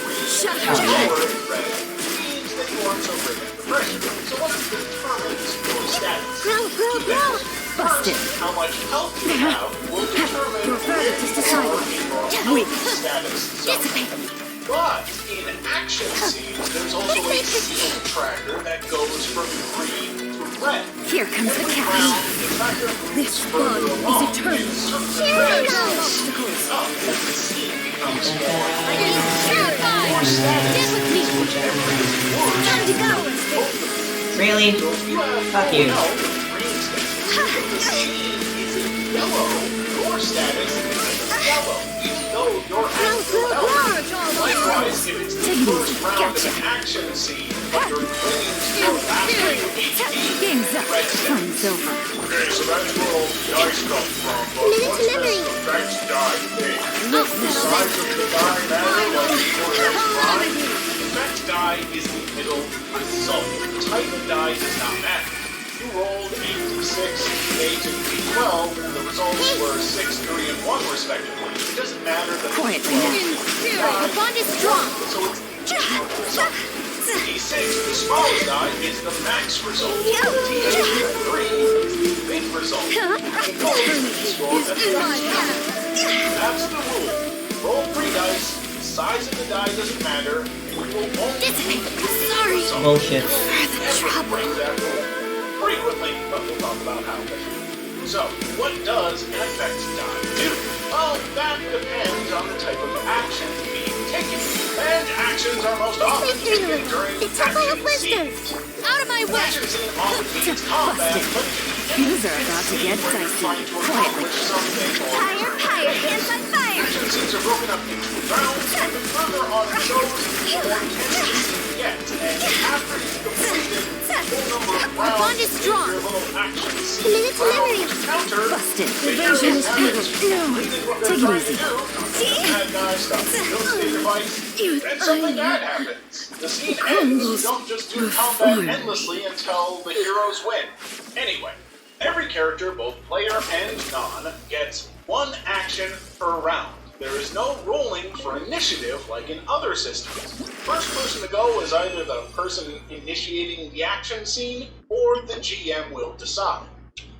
and lower in red means that you aren't so great under pressure. So what determines your status? Grow. Busted. How much health you have will determine Your verdict is decided. your status. But in action scenes, there's also a scene tracker that goes from green to red. Here comes the Every catch. round, the tracker moves This further bug is along, eternal. and certain Cheer reds now. speed up as the scene becomes more Terrified. Your status Stand with me. is whichever is worse. Time to go. Really? So if you have Fuck you. no green status, if the scene is in yellow, your status is in yellow, even though your actual health. Likewise, if it's the first round of an action scene, but you're clinging to your last HP, Game's up. red status. Fun's over. Okay, so that's where all the dice come from, but what's this effect die thing? The size of the die matter like your prime? Effect die is the middle result. The type of die does not matter. You rolled a d6, 8, and d12, and the results were 6, 3, and 1 respectively. It doesn't matter that Quiet, The bond is strong. so it's the result. D6, the smallest die, is the max result. D8, 3 is the big result. And both score the max. That's the rule. Roll 3 dice, the size of the die doesn't matter, and you will only Sorry. Bullshit. Never break that rule. Frequently, but we'll talk about how later. So, what does an effect die do? Well, that depends on the type of action being taken. And actions are most often taken during action scenes. Out of my way. Action scene often means combat, but Things are about to get dicey. trying to Quietly. accomplish something or Fire. Hands on fire. action scenes are broken up into rounds, and the further on it goes, the more intense the scene gets. And after you've completed the full number of The bond rounds, is strong. your little action scene Minute to round memory. counter Busted. Diversion is No. Take it easy. Bad guy stuff. Don't stay device. Then something bad happens. The scene ends. You don't just do combat endlessly until the heroes win. Anyway, every character, both player and non, gets 1 action per round. There is no rolling for initiative like in other systems. First person to go is either the person initiating the action scene, or the GM will decide.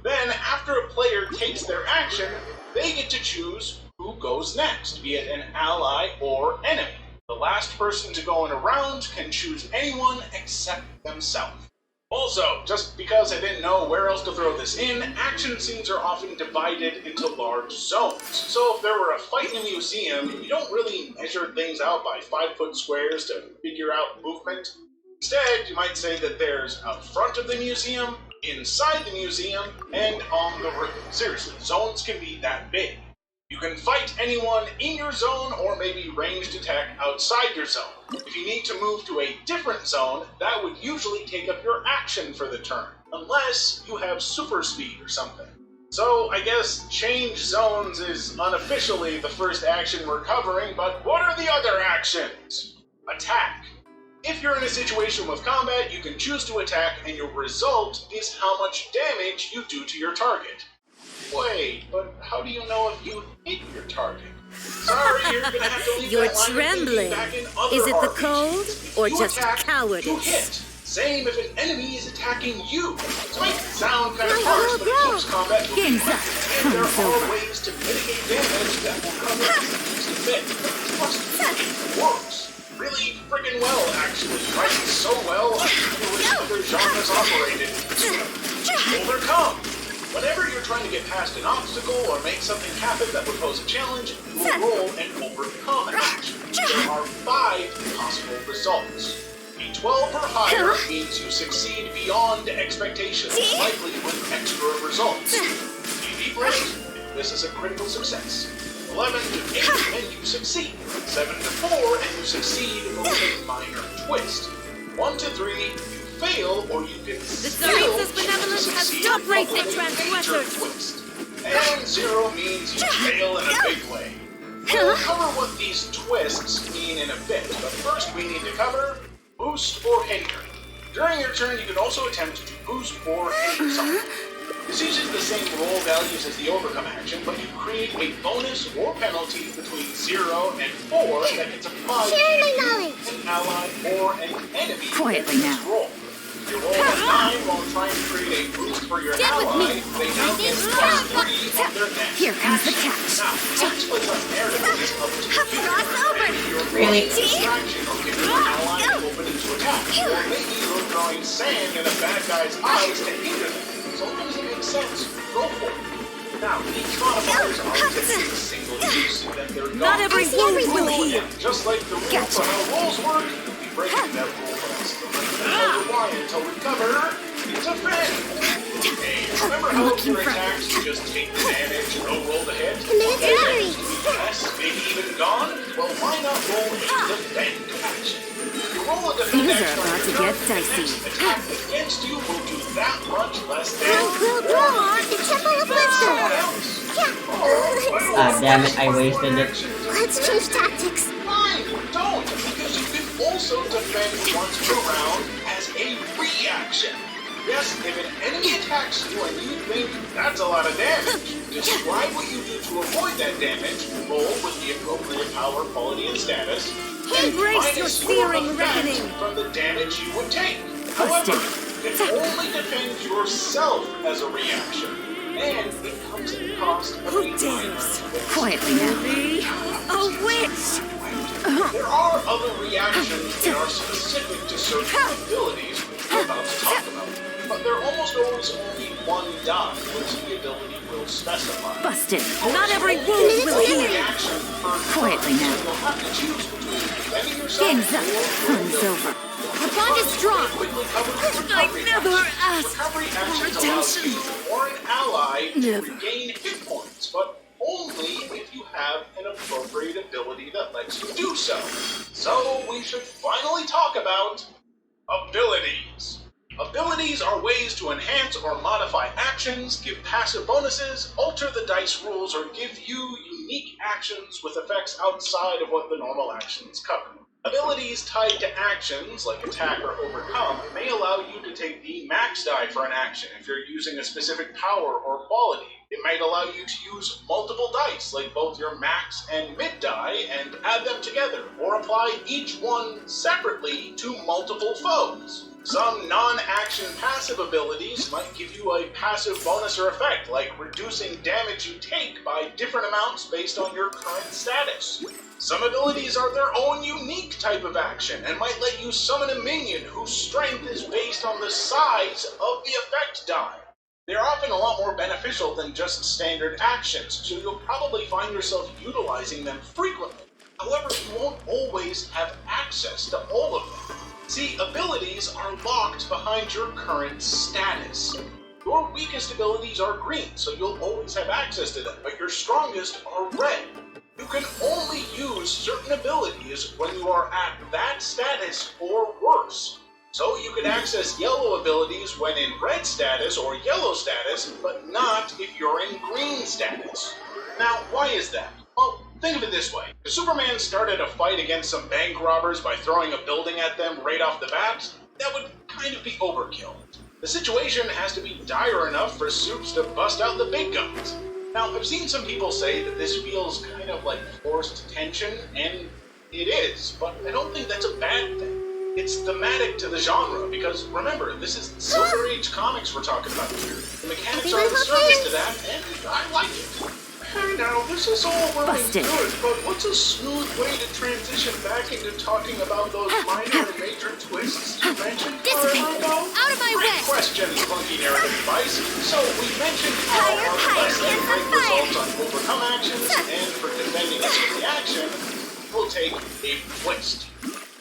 Then, after a player takes their action, they get to choose who goes next, be it an ally or enemy. The last person to go in a round can choose anyone except themselves. Also, just because I didn't know where else to throw this in, action scenes are often divided into large zones. So if there were a fight in a museum, you don't really measure things out by 5-foot squares to figure out movement. Instead, you might say that there's out front of the museum, inside the museum, and on the roof. Seriously, zones can be that big. You can fight anyone in your zone or maybe ranged attack outside your zone. If you need to move to a different zone, that would usually take up your action for the turn, unless you have super speed or something. So I guess change zones is unofficially the first action we're covering, but what are the other actions? Attack. If you're in a situation with combat, you can choose to attack, and your result is how much damage you do to your target. Wait, but how do you know if you hit your target? Sorry, you're gonna have to leave You're that line of thinking trembling. back in other Is it the RPGs. cold If or you just attack, You cowardice? hit. Same if an enemy is attacking you. It might sound kind of Grow, harsh, but it grow. keeps combat moving. Game's up. And there Fun's are over. ways to mitigate damage that will cover just a bit. Plus, it works really friggin' well, actually. Right? So well, I wish other genres operated. Overcome. Whenever you're trying to get past an obstacle or make something happen that would pose a challenge, you will roll an overcome action. There are 5 possible results. A 12 or higher means you succeed beyond expectations, likely with extra results. A deep range, this is a critical success. 11 to 8 and you succeed. 7 to 4 and you succeed with a minor twist. 1 to 3, you fail or you can still Benevolence has stopped racing transgressors. And 0 means you fail in a big way. We'll cover what these twists mean in a bit, but first we need to cover boost or hinder. During your turn, you can also attempt to boost or hinder something. This uses the same roll values as the overcome action, but you create a bonus or penalty between 0 and 4 that gets applied to an ally or an enemy. Quietly now. Roll. You roll a 9 while trying to create a boost for your ally. They now get +3 on their next. Here comes the catch. Now, what splits up narrative is up to you. Really? Distraction or giving your ally an opening to attack. Or maybe you're throwing sand in a bad guy's eyes to hinder them. So long as it makes sense, go for it. Now, these modifiers are typically single use, and then they're Not every wound will heal. Just like the rule for how rolls work, you'll be breaking that rule for us. Why until we cover defend. Hey, remember how with your attacks you just take the damage, no roll the hit? Yes, maybe even gone? Well, why not roll a defend action? You roll a defend Things action are about to get dicey. attack against you will do that much less Go, damage. go, go! It's a full of wisdom! Ah, damn it, I wasted it. Let's change tactics. Fine, don't, because you can also defend once per round as a reaction. Yes, if an enemy attacks you and you think that's a lot of damage, describe what you do to avoid that damage, roll with the appropriate power, quality, and status, and Embrace your minus searing effect reckoning. from the damage you would take. However, you can only defend yourself as a reaction, and it comes at the cost of Who a dares? Quietly now. Me? A witch! There are other reactions that are specific to certain abilities which we're about to talk about, but they're almost always only one die, which the ability will specify. Busted. Not every wound will heal. Reaction per Quietly turn, now. so you'll have to choose between defending yourself Game's up. or Fun's over. The bond is strong. quickly cover I recovery never actions. asked Recovery for actions allow redemption. you or an ally to Never. regain hit points, but only if you have an appropriate ability that lets you do so. So we should finally talk about abilities. Abilities are ways to enhance or modify actions, give passive bonuses, alter the dice rules, or give you unique actions with effects outside of what the normal actions cover. Abilities tied to actions, like attack or overcome, may allow you to take the max die for an action if you're using a specific power or quality. It might allow you to use multiple dice, like both your max and mid die, and add them together, or apply each one separately to multiple foes. Some non-action passive abilities might give you a passive bonus or effect, like reducing damage you take by different amounts based on your current status. Some abilities are their own unique type of action, and might let you summon a minion whose strength is based on the size of the effect die. They're often a lot more beneficial than just standard actions, so you'll probably find yourself utilizing them frequently. However, you won't always have access to all of them. See, abilities are locked behind your current status. Your weakest abilities are green, so you'll always have access to them, but your strongest are red. You can only use certain abilities when you are at that status or worse. So you can access yellow abilities when in red status or yellow status, but not if you're in green status. Now, why is that? Well, think of it this way. If Superman started a fight against some bank robbers by throwing a building at them right off the bat, that would kind of be overkill. The situation has to be dire enough for Supes to bust out the big guns. Now, I've seen some people say that this feels kind of like forced tension, and it is, but I don't think that's a bad thing. It's thematic to the genre, because remember, this is Silver Age comics we're talking about here. The mechanics are in service to that, and I like it. Hey now, this is all well and good, but what's a smooth way to transition back into talking about those minor and major twists you mentioned forever ago? Out of my way! Great question, Funky Narrative Device. So, we mentioned how our less than great results on overcome actions, and for defending against the action, will take a twist.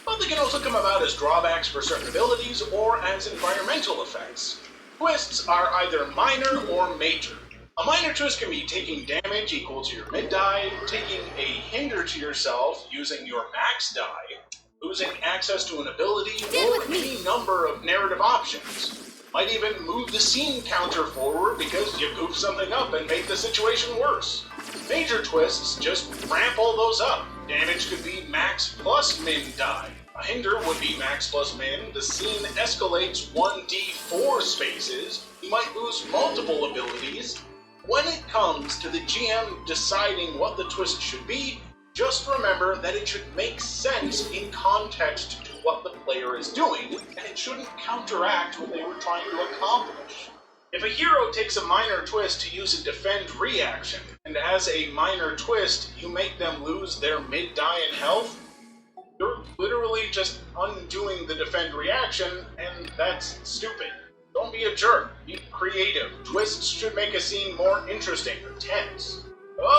But but they can also come about as drawbacks for certain abilities or as environmental effects. Twists are either minor or major. A minor twist can be taking damage equal to your mid die, taking a hinder to yourself using your max die, losing access to an ability, or any number of narrative options. Might even move the scene counter forward because you goofed something up and made the situation worse. Major twists just ramp all those up. Damage could be max plus min die. A hinder would be max plus min. The scene escalates 1d4 spaces. You might lose multiple abilities. When it comes to the GM deciding what the twist should be, just remember that it should make sense in context to what the player is doing, and it shouldn't counteract what they were trying to accomplish. If a hero takes a minor twist to use a defend reaction, and as a minor twist you make them lose their mid die in health, you're literally just undoing the defend reaction, and that's stupid. Don't be a jerk. Be creative. Twists should make a scene more interesting or tense.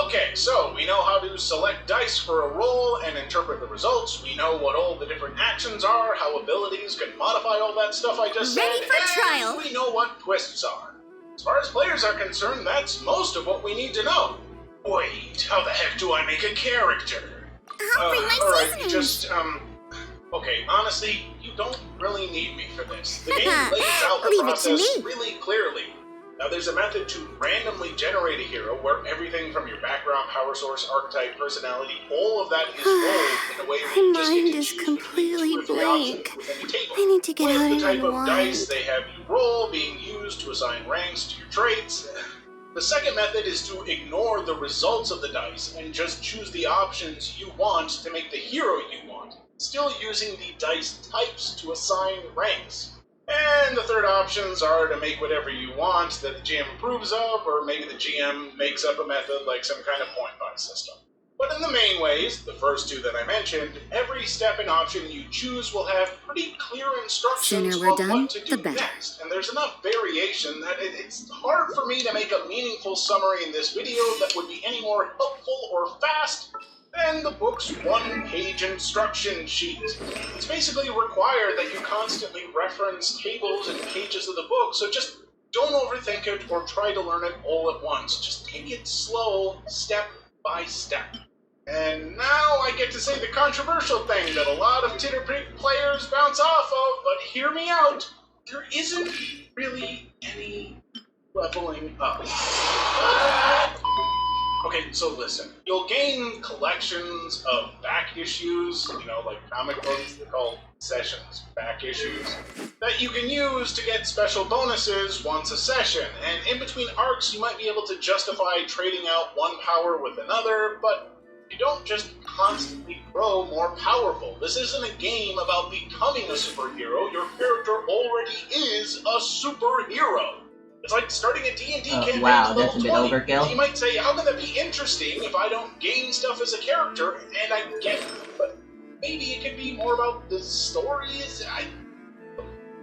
Okay, so we know how to select dice for a roll and interpret the results. We know what all the different actions are, how abilities can modify all that stuff I just said. Ready for trial. We know what twists are. As far as players are concerned, that's most of what we need to know. Wait, how the heck do I make a character? Alright, okay, honestly, you don't really need me for this. The game lays out the process really clearly. Now, there's a method to randomly generate a hero where everything from your background, power source, archetype, personality, all of that is rolled in a way where you just get to choose completely between 2 or 3 options within the table. I need to get With out the of type my of wand. dice they have you roll being used to assign ranks to your traits. The second method is to ignore the results of the dice and just choose the options you want to make the hero you want, still using the dice types to assign ranks. And the third options are to make whatever you want that the GM approves of, or maybe the GM makes up a method like some kind of point buy system. But in the main ways, the first two that I mentioned, every step and option you choose will have pretty clear instructions Sooner we're on done, what to do the better. next. And there's enough variation that it's hard for me to make a meaningful summary in this video that would be any more helpful or fast than the book's one-page instruction sheet. It's basically required that you constantly reference tables and pages of the book, so just don't overthink it or try to learn it all at once. Just take it slow, step by step. And now I get to say the controversial thing that a lot of Titterpig players bounce off of, but hear me out. There isn't really any leveling up. Okay, so listen. You'll gain collections of back issues, like comic books, they're called sessions, back issues, that you can use to get special bonuses once a session. And in between arcs, you might be able to justify trading out one power with another, but you don't just constantly grow more powerful. This isn't a game about becoming a superhero. Your character already is a superhero. It's like starting a D&D campaign wow, at that's level a bit 20. overkill. You might say, how can that be interesting if I don't gain stuff as a character? And I get it, but maybe it could be more about the stories.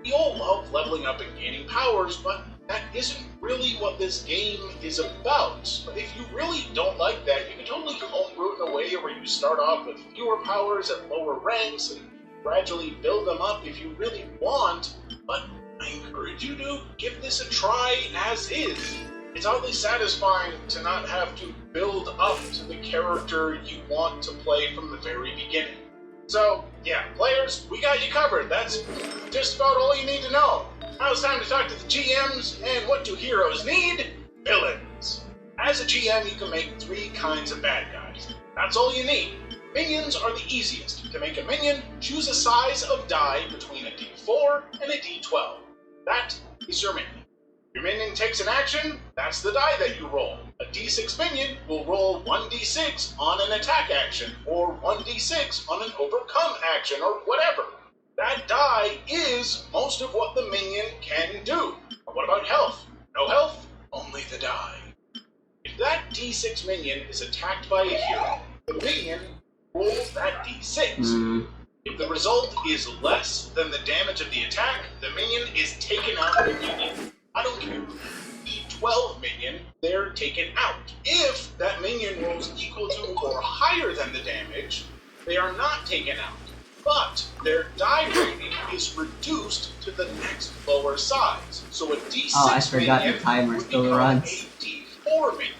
We all love leveling up and gaining powers, but that isn't really what this game is about. But if you really don't like that, you can totally homebrew it in a way where you start off with fewer powers at lower ranks and gradually build them up if you really want, but I encourage you to give this a try as is. It's oddly satisfying to not have to build up to the character you want to play from the very beginning. So, yeah, players, we got you covered. That's just about all you need to know. Now it's time to talk to the GMs, and what do heroes need? Villains. As a GM, you can make 3 kinds of bad guys. That's all you need. Minions are the easiest. To make a minion, choose a size of die between a D4 and a D12. That is your minion. Your minion takes an action, that's the die that you roll. A D6 minion will roll 1d6 on an attack action, or 1d6 on an overcome action, or whatever. That die is most of what the minion can do. But what about health? No health, only the die. If that D6 minion is attacked by a hero, the minion rolls that D6. If the result is less than the damage of the attack, the minion is taken out immediately. I don't care. D12 minion, they're taken out. If that minion rolls equal to or higher than the damage, they are not taken out. but their die rating is reduced to the next lower size. So a D6 Oh, I forgot the minion timer would still become runs. a D4 minion.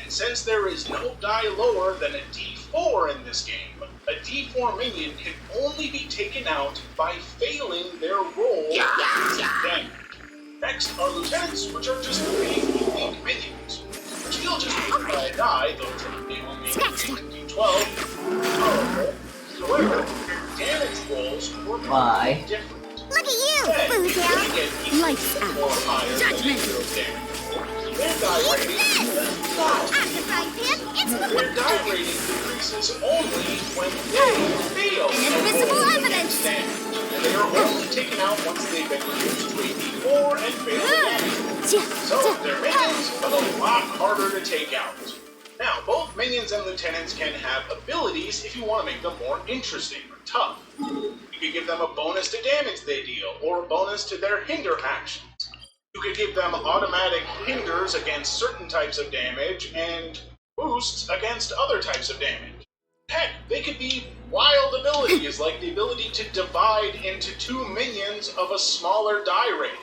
And since there is no die lower than a D4 in this game, a D4 minion can only be taken out by failing their roll damage. Next are lieutenants, which are just three unique minions, which heal just by a die, though typically only a D12. Powerful. However, their damage rolls work different. Look at you, Boozle! Lights out. Judgment! Their die rating does not. Their die rating decreases only when they fail. Invisible evidence! And they are only taken out once they've been reduced to a D4 and fail damage. So their minions are a lot harder to take out. Now, both minions and lieutenants can have abilities if you want to make them more interesting or tough. You could give them a bonus to damage they deal, or a bonus to their hinder actions. You could give them automatic hinders against certain types of damage, and boosts against other types of damage. Heck, they could be wild abilities, like the ability to divide into two minions of a smaller die rating.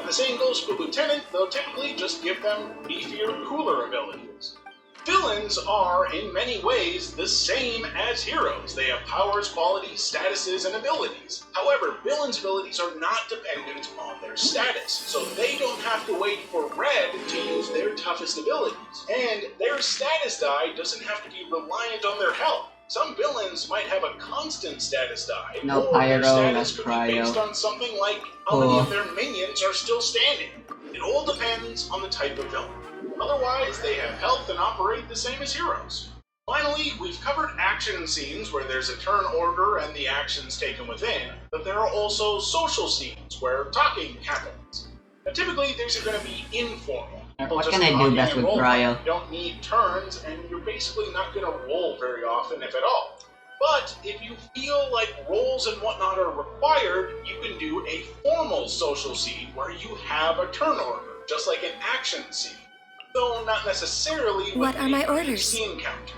And the same goes for Lieutenant, though typically just give them beefier, cooler abilities. Villains are, in many ways, the same as heroes. They have powers, qualities, statuses, and abilities. However, villains' abilities are not dependent on their status, so they don't have to wait for red to use their toughest abilities. And their status die doesn't have to be reliant on their health. Some villains might have a constant status die, No or pyro, their status no could be based cryo. on something like how many of their minions are still standing. It all depends on the type of villain. Otherwise, they have health and operate the same as heroes. Finally, we've covered action scenes where there's a turn order and the actions taken within, but there are also social scenes where talking happens. Now, typically, these are going to be informal. People What just can I talk do best and with roll. cryo? You don't need turns, and you're basically not going to roll very often, if at all. But if you feel like rolls and whatnot are required, you can do a formal social scene where you have a turn order, just like an action scene. Though not necessarily with What are my a orders? PC encounter.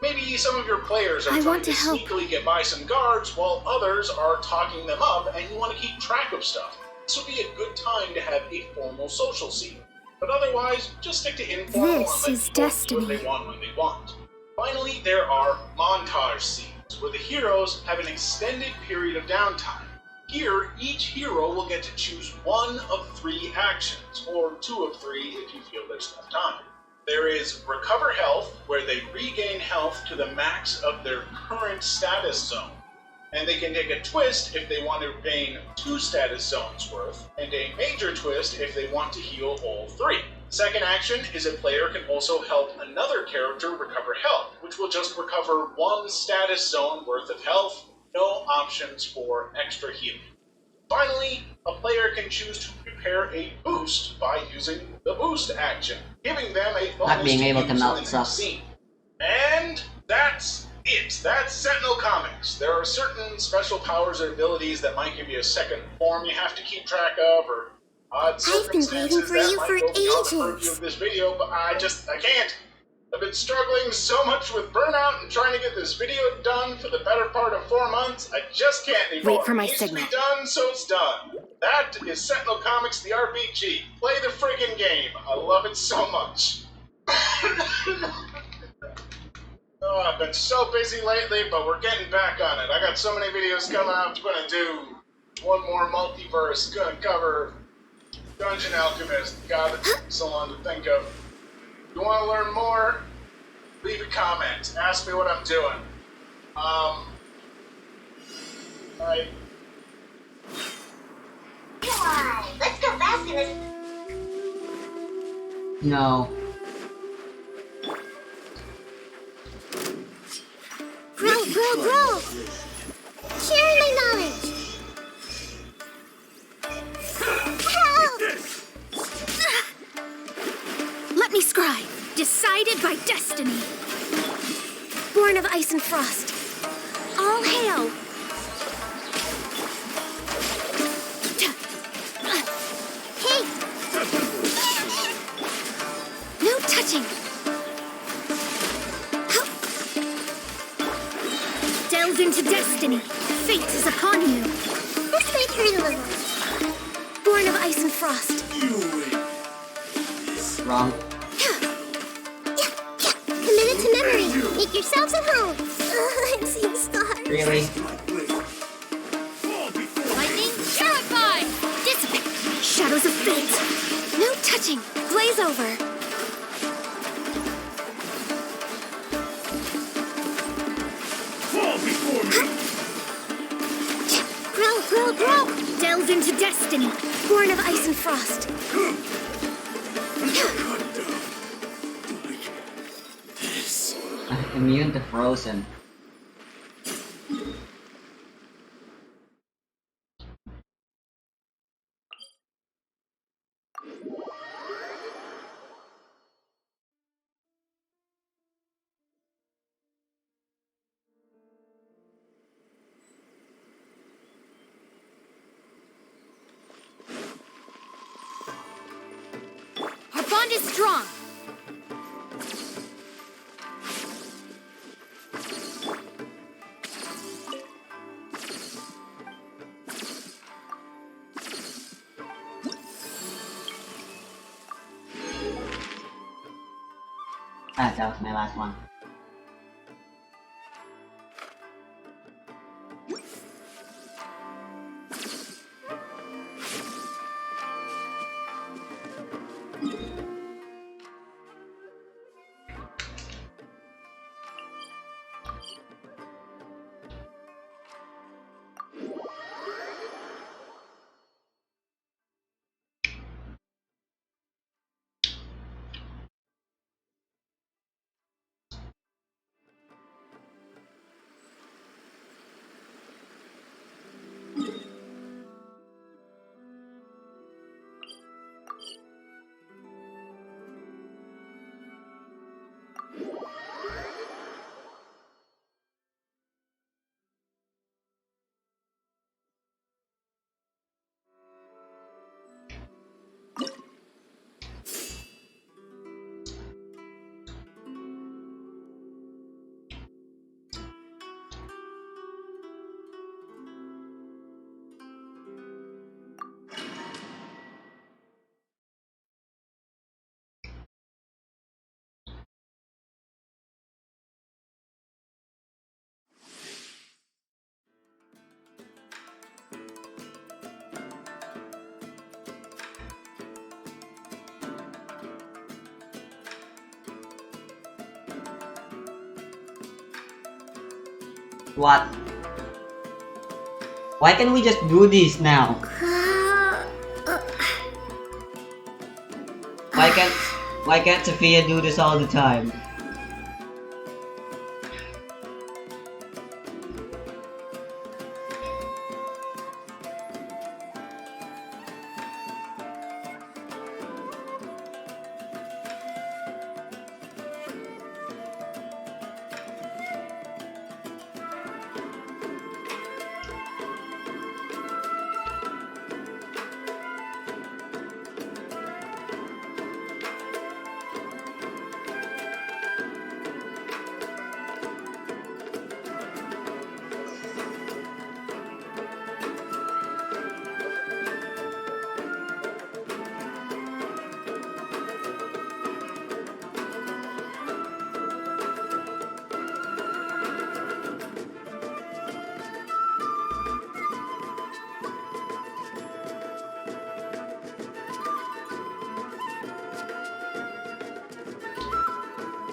Maybe some of your players are I trying want to to help. sneakily get by some guards while others are talking them up and you want to keep track of stuff. This would be a good time to have a formal social scene. But otherwise, just stick to informal This and let is people do destiny. what they want when they want. Finally, there are montage scenes, where the heroes have an extended period of downtime. Here, each hero will get to choose one of 3 actions, or 2 of 3 if you feel there's enough time. There is Recover Health, where they regain health to the max of their current status zone. And they can take a twist if they want to gain 2 status zones worth, and a major twist if they want to heal all 3. Second action is a player can also help another character recover health, which will just recover 1 status zone worth of health, no options for extra healing. Finally, a player can choose to prepare a boost by using the boost action, giving them a bonus Not being able to use melt in the stuff. scene. And that's it. That's Sentinel Comics. There are certain special powers or abilities that might give you a second form you have to keep track of, or odd I've been circumstances waiting for that you might for go beyond the purview ages. of this video, but I can't. I've been struggling so much with burnout and trying to get this video done for the better part of 4 months, I just can't anymore. Wait for my It needs to signal. be done, so it's done. That is Sentinel Comics, the RPG. Play the friggin' game. I love it so much. Oh, I've been so busy lately, but we're getting back on it. I got so many videos coming out. I'm gonna do one more multiverse. Gonna cover Dungeon Alchemist. God, it's so long to think of. If you want to learn more, leave a comment. Ask me what I'm doing. Come on, let's go fast in this. No. Grow! Sharing my knowledge! Help! Let me scribe. Decided by destiny. Born of ice and frost. All hail! Hey! No touching! Delve into destiny. fate is upon you. That's my turn level. Born of ice and frost. Wrong. Committed to memory. Make yourselves at home. I'm seeing stars. Really? Lightning, purified. Dissipate. Shadows of fate. No touching. Glaze over. Fall before me. Grow. Delve into destiny. Born of ice and frost. Immune to frozen. Our bond is strong. Ah, that was my last one. What? Why can't we just do this now? Why can't Sophia do this all the time?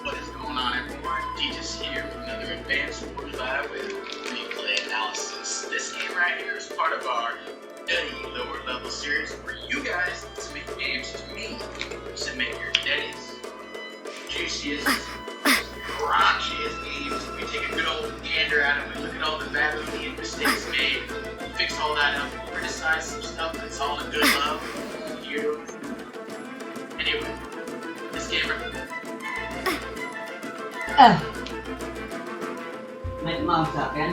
What is going on, everyone? Detus here with another Advanced Wars Live with replay analysis. This game right here is part of our Nutty lower level series where you guys submit games to me. Submit your nuttiest, juiciest, raunchiest games. We take a good old gander at them. We look at all the value and mistakes made. Fix all that up. Criticize some stuff that's all in good love. You. Anyway, this game right May tumawag sa akin?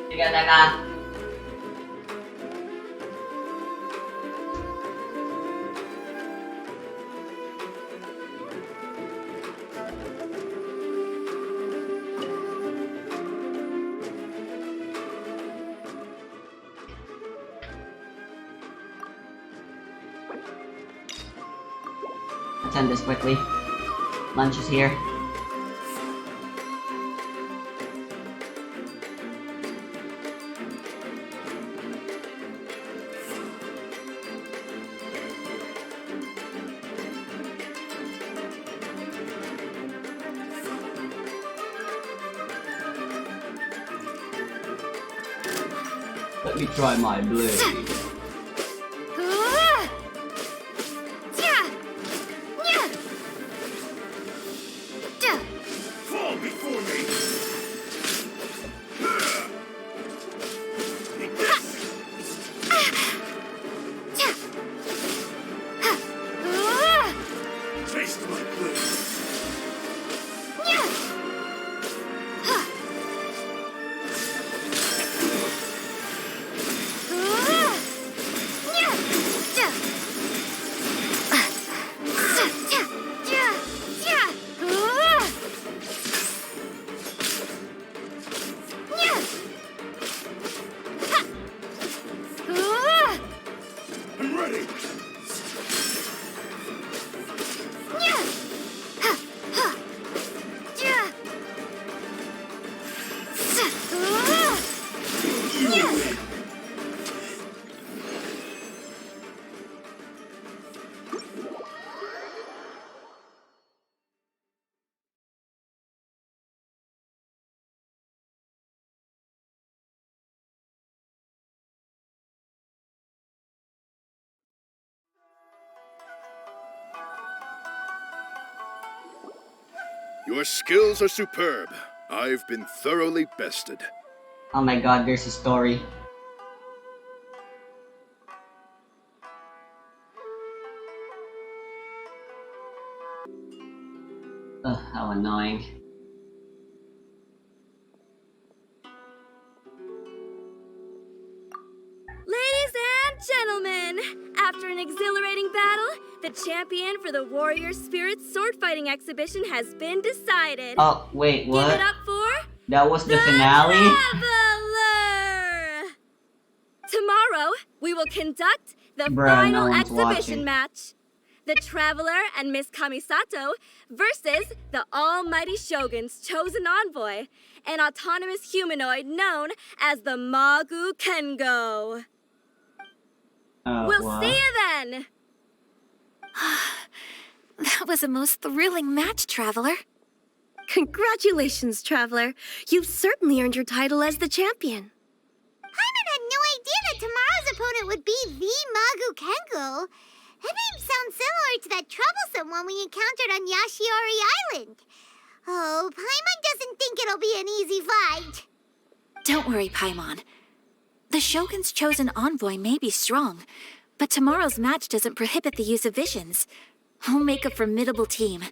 Teka. attend this quickly. Lunch is here. Let me try my blade. Fall before me! Taste my blade! I'm ready! Your skills are superb. I've been thoroughly bested. Oh my god, there's a story. Ugh, how annoying. Ladies and gentlemen, after an exhilarating battle, the champion for the Warrior Spirit sword fighting exhibition has been decided. Oh, wait, what? Give it up for That was the finale? Traveler! Tomorrow, we will conduct the Bruh, final no one's exhibition watching. match. The Traveler and Miss Kamisato versus the almighty Shogun's chosen envoy, an autonomous humanoid known as the Magu Kengo. We'll what? see you then! That was a most thrilling match, Traveler. Congratulations, Traveler. You've certainly earned your title as the champion. Paimon had no idea that tomorrow's opponent would be the Magu Kengo. That name sounds similar to that troublesome one we encountered on Yashiori Island. Oh, Paimon doesn't think it'll be an easy fight. Don't worry, Paimon. The Shogun's chosen envoy may be strong, but tomorrow's match doesn't prohibit the use of visions. We'll make a formidable team.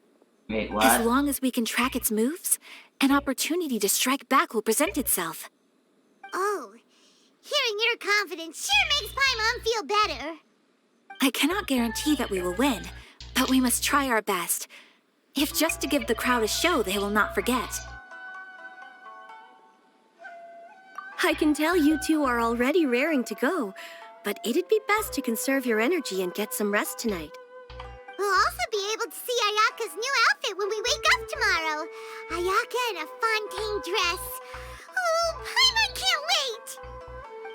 Wait, what? As long as we can track its moves, an opportunity to strike back will present itself. Oh, hearing your confidence sure makes Paimon feel better. I cannot guarantee that we will win, but we must try our best. If just to give the crowd a show they will not forget. I can tell you two are already raring to go, but it'd be best to conserve your energy and get some rest tonight. We'll also be able to see Ayaka's new outfit when we wake up tomorrow. Ayaka in a Fontaine dress. Oh, Paimon can't wait!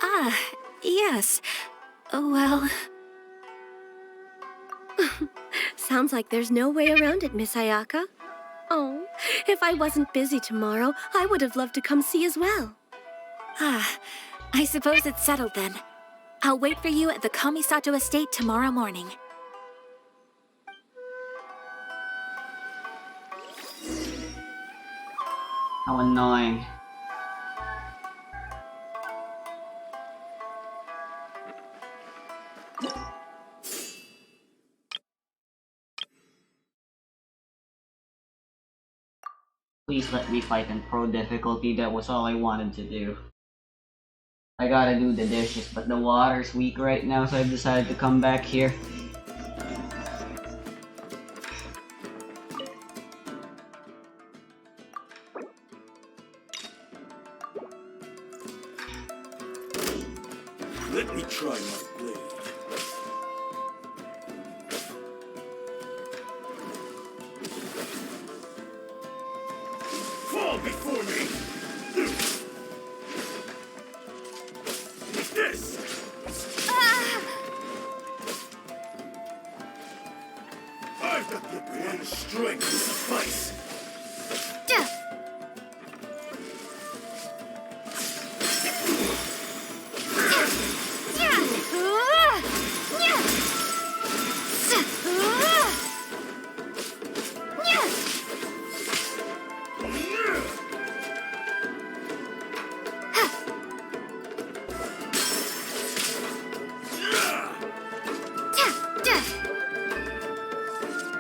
Ah, yes. Oh, well... Sounds like there's no way around it, Miss Ayaka. Oh, if I wasn't busy tomorrow, I would have loved to come see as well. Ah, I suppose it's settled then. I'll wait for you at the Kamisato estate tomorrow morning. How annoying. Please let me fight in pro difficulty, that was all I wanted to do. I gotta do the dishes, but the water's weak right now, so I've decided to come back here. Let me try my blade. before me! Take this! I've got the one strike to suffice!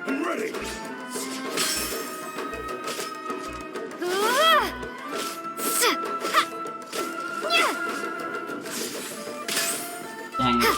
I'm ready! Dang it.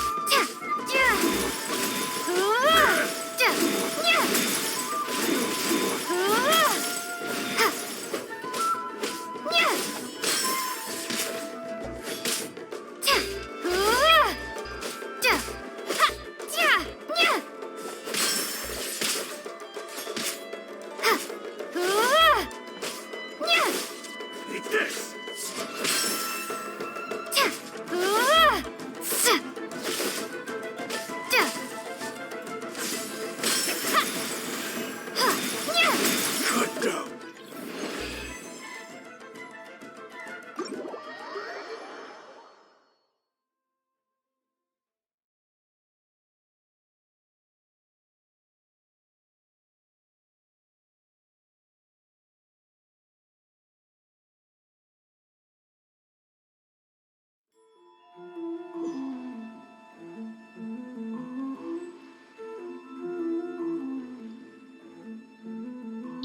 Take this! Good go!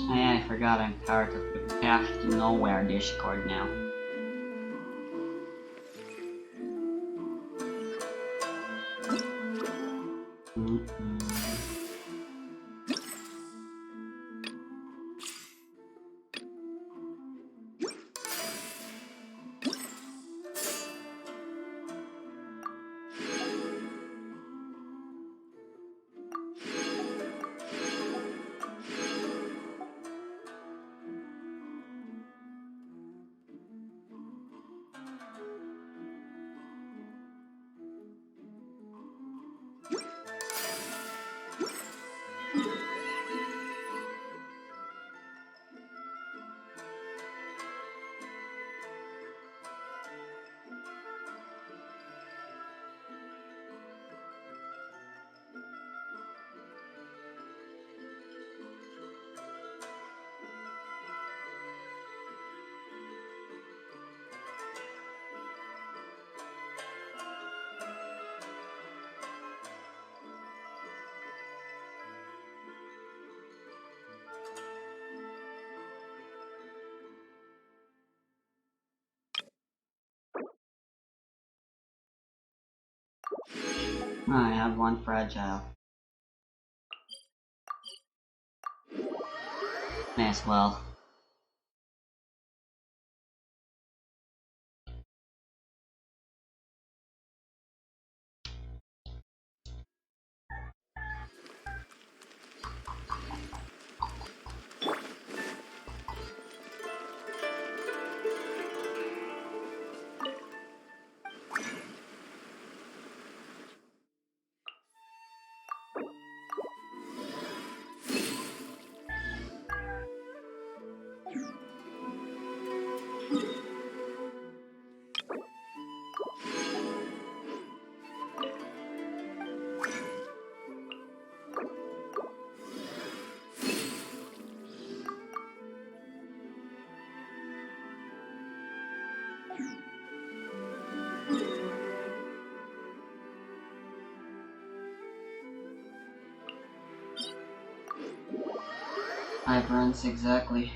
Oh yeah, I forgot I'm part of the Path to Nowhere Discord now. I have one fragile. May as well. Five runs exactly.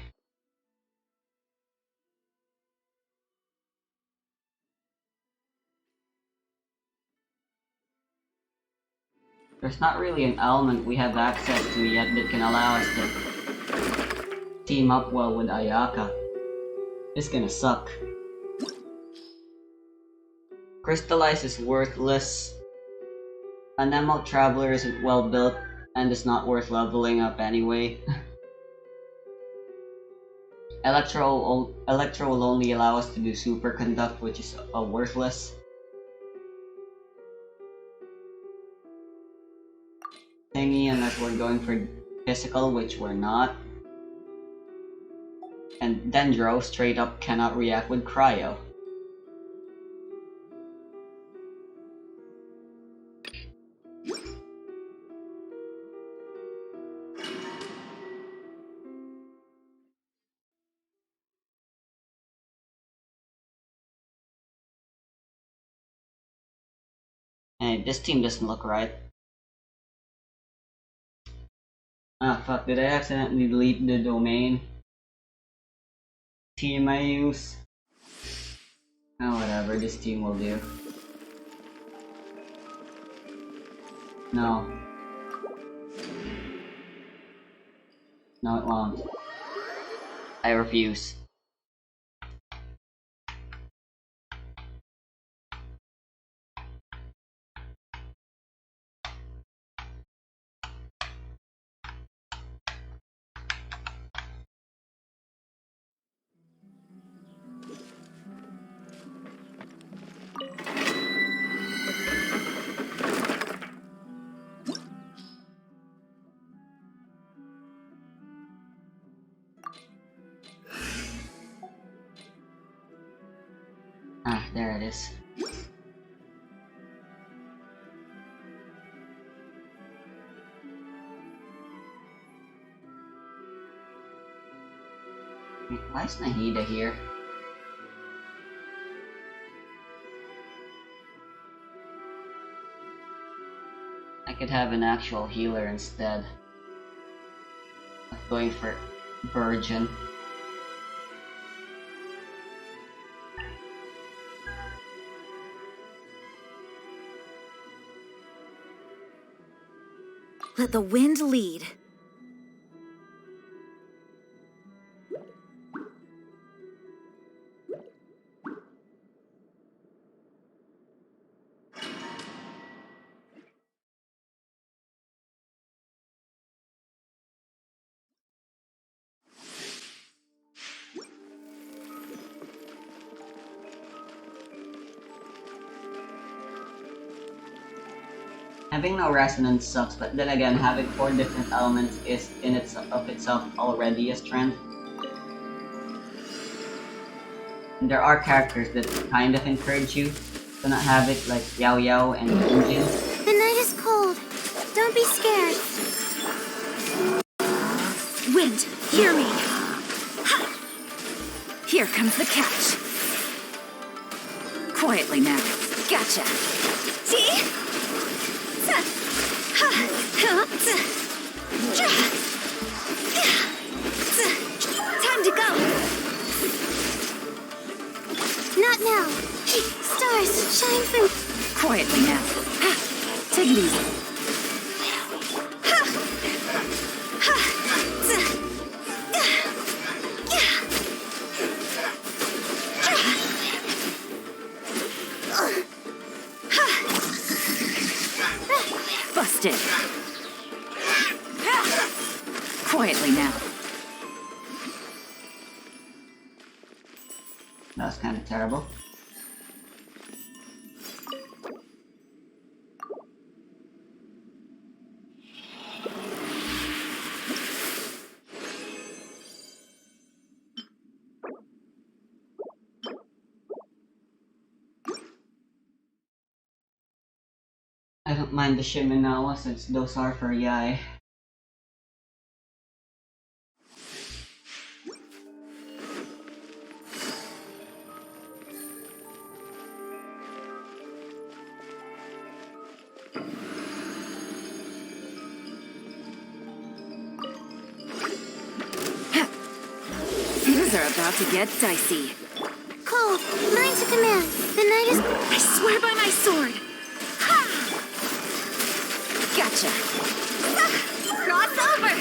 There's not really an element we have access to yet that can allow us to team up well with Ayaka. It's gonna suck. Crystallize is worthless. An Emerald Traveler isn't well built and is not worth leveling up anyway. Electro will only allow us to do superconduct, which is worthless. Thingy, unless we're going for physical, which we're not. And Dendro straight up cannot react with Cryo. Hey, this team doesn't look right. Ah, fuck, did I accidentally delete the domain? Team I use? Oh, whatever, this team will do. No. No, it won't. I refuse. Ah, there it is. Wait, why is Nahida here? I could have an actual healer instead of going for Virgin. Let the wind lead. Having no resonance sucks, but then again, having 4 different elements is in itself already a strength. And there are characters that kind of encourage you to not have it, like Yao Yao and Injin. The night is cold. Don't be scared. Wind, hear me. Ha! Here comes the catch. Quietly now. Gotcha. See? Time to go. Not now. Stars, shine through. Quietly now. Take it easy. Busted. Quietly now. That was kind of terrible. I don't mind the Shimenawa since those are for Yai. Things are about to get dicey. Cole, mine to command. The night is... I swear by my sword! Ha! Gotcha. Cross over!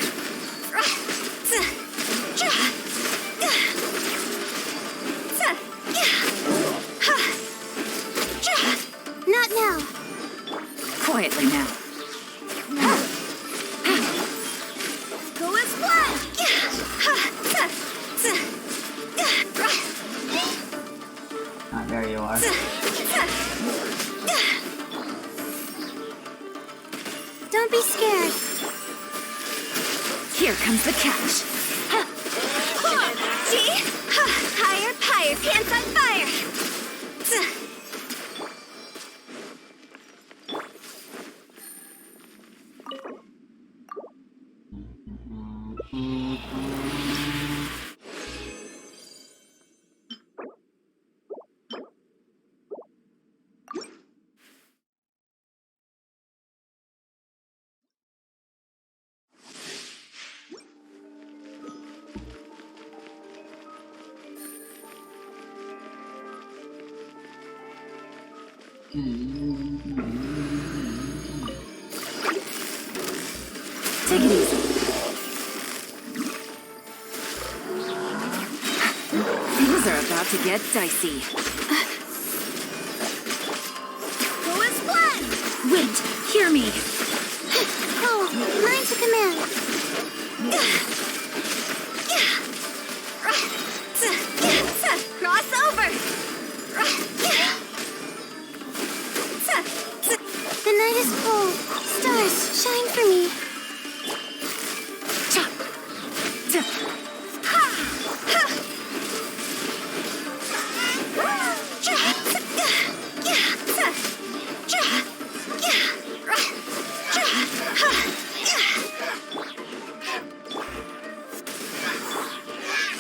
Not now. Quietly now. Go as planned. comes the catch. See? Higher, higher, pants on fire! Take it easy. Things are about to get dicey. Who is one? Wind, hear me. Oh, learn to command. Cross over! The night is cold. Stars, shine for me.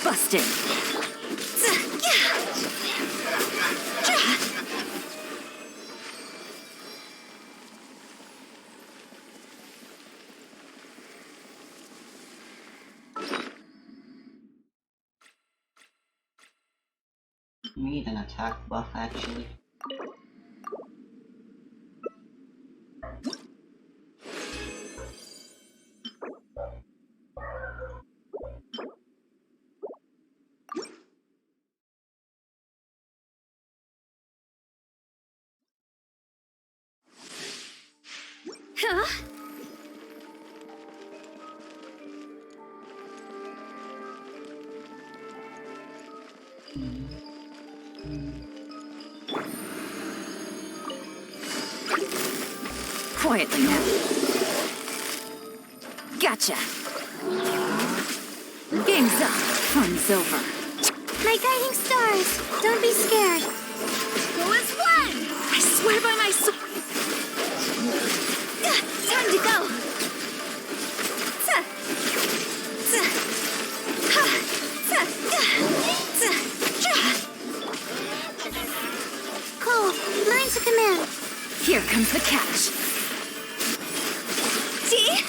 Busted. We need an attack buff actually. Huh? Quietly now. Gotcha. Game's up. Fun's over. My guiding stars, don't be scared. Who is one? I swear by my sword. Time to go. Cole, learn to command. Here comes the catch. See?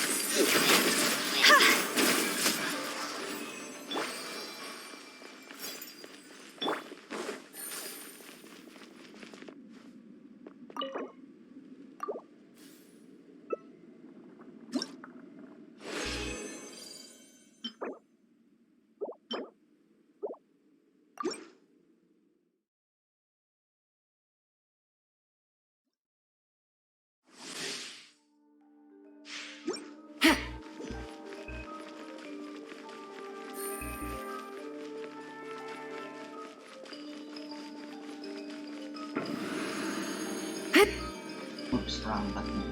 Oops, wrong button.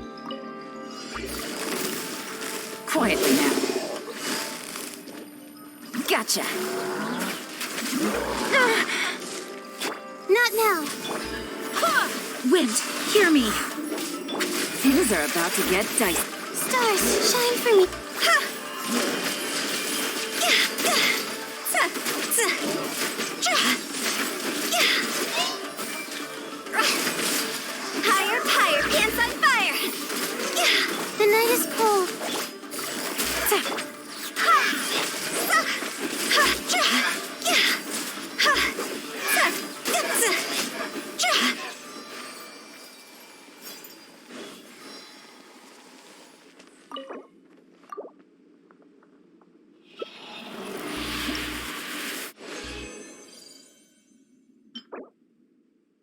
Quietly now. Gotcha. Not now. Wind, hear me. Things are about to get dicey. Stars, shine for me. Higher, higher, pants on fire! The night is cold.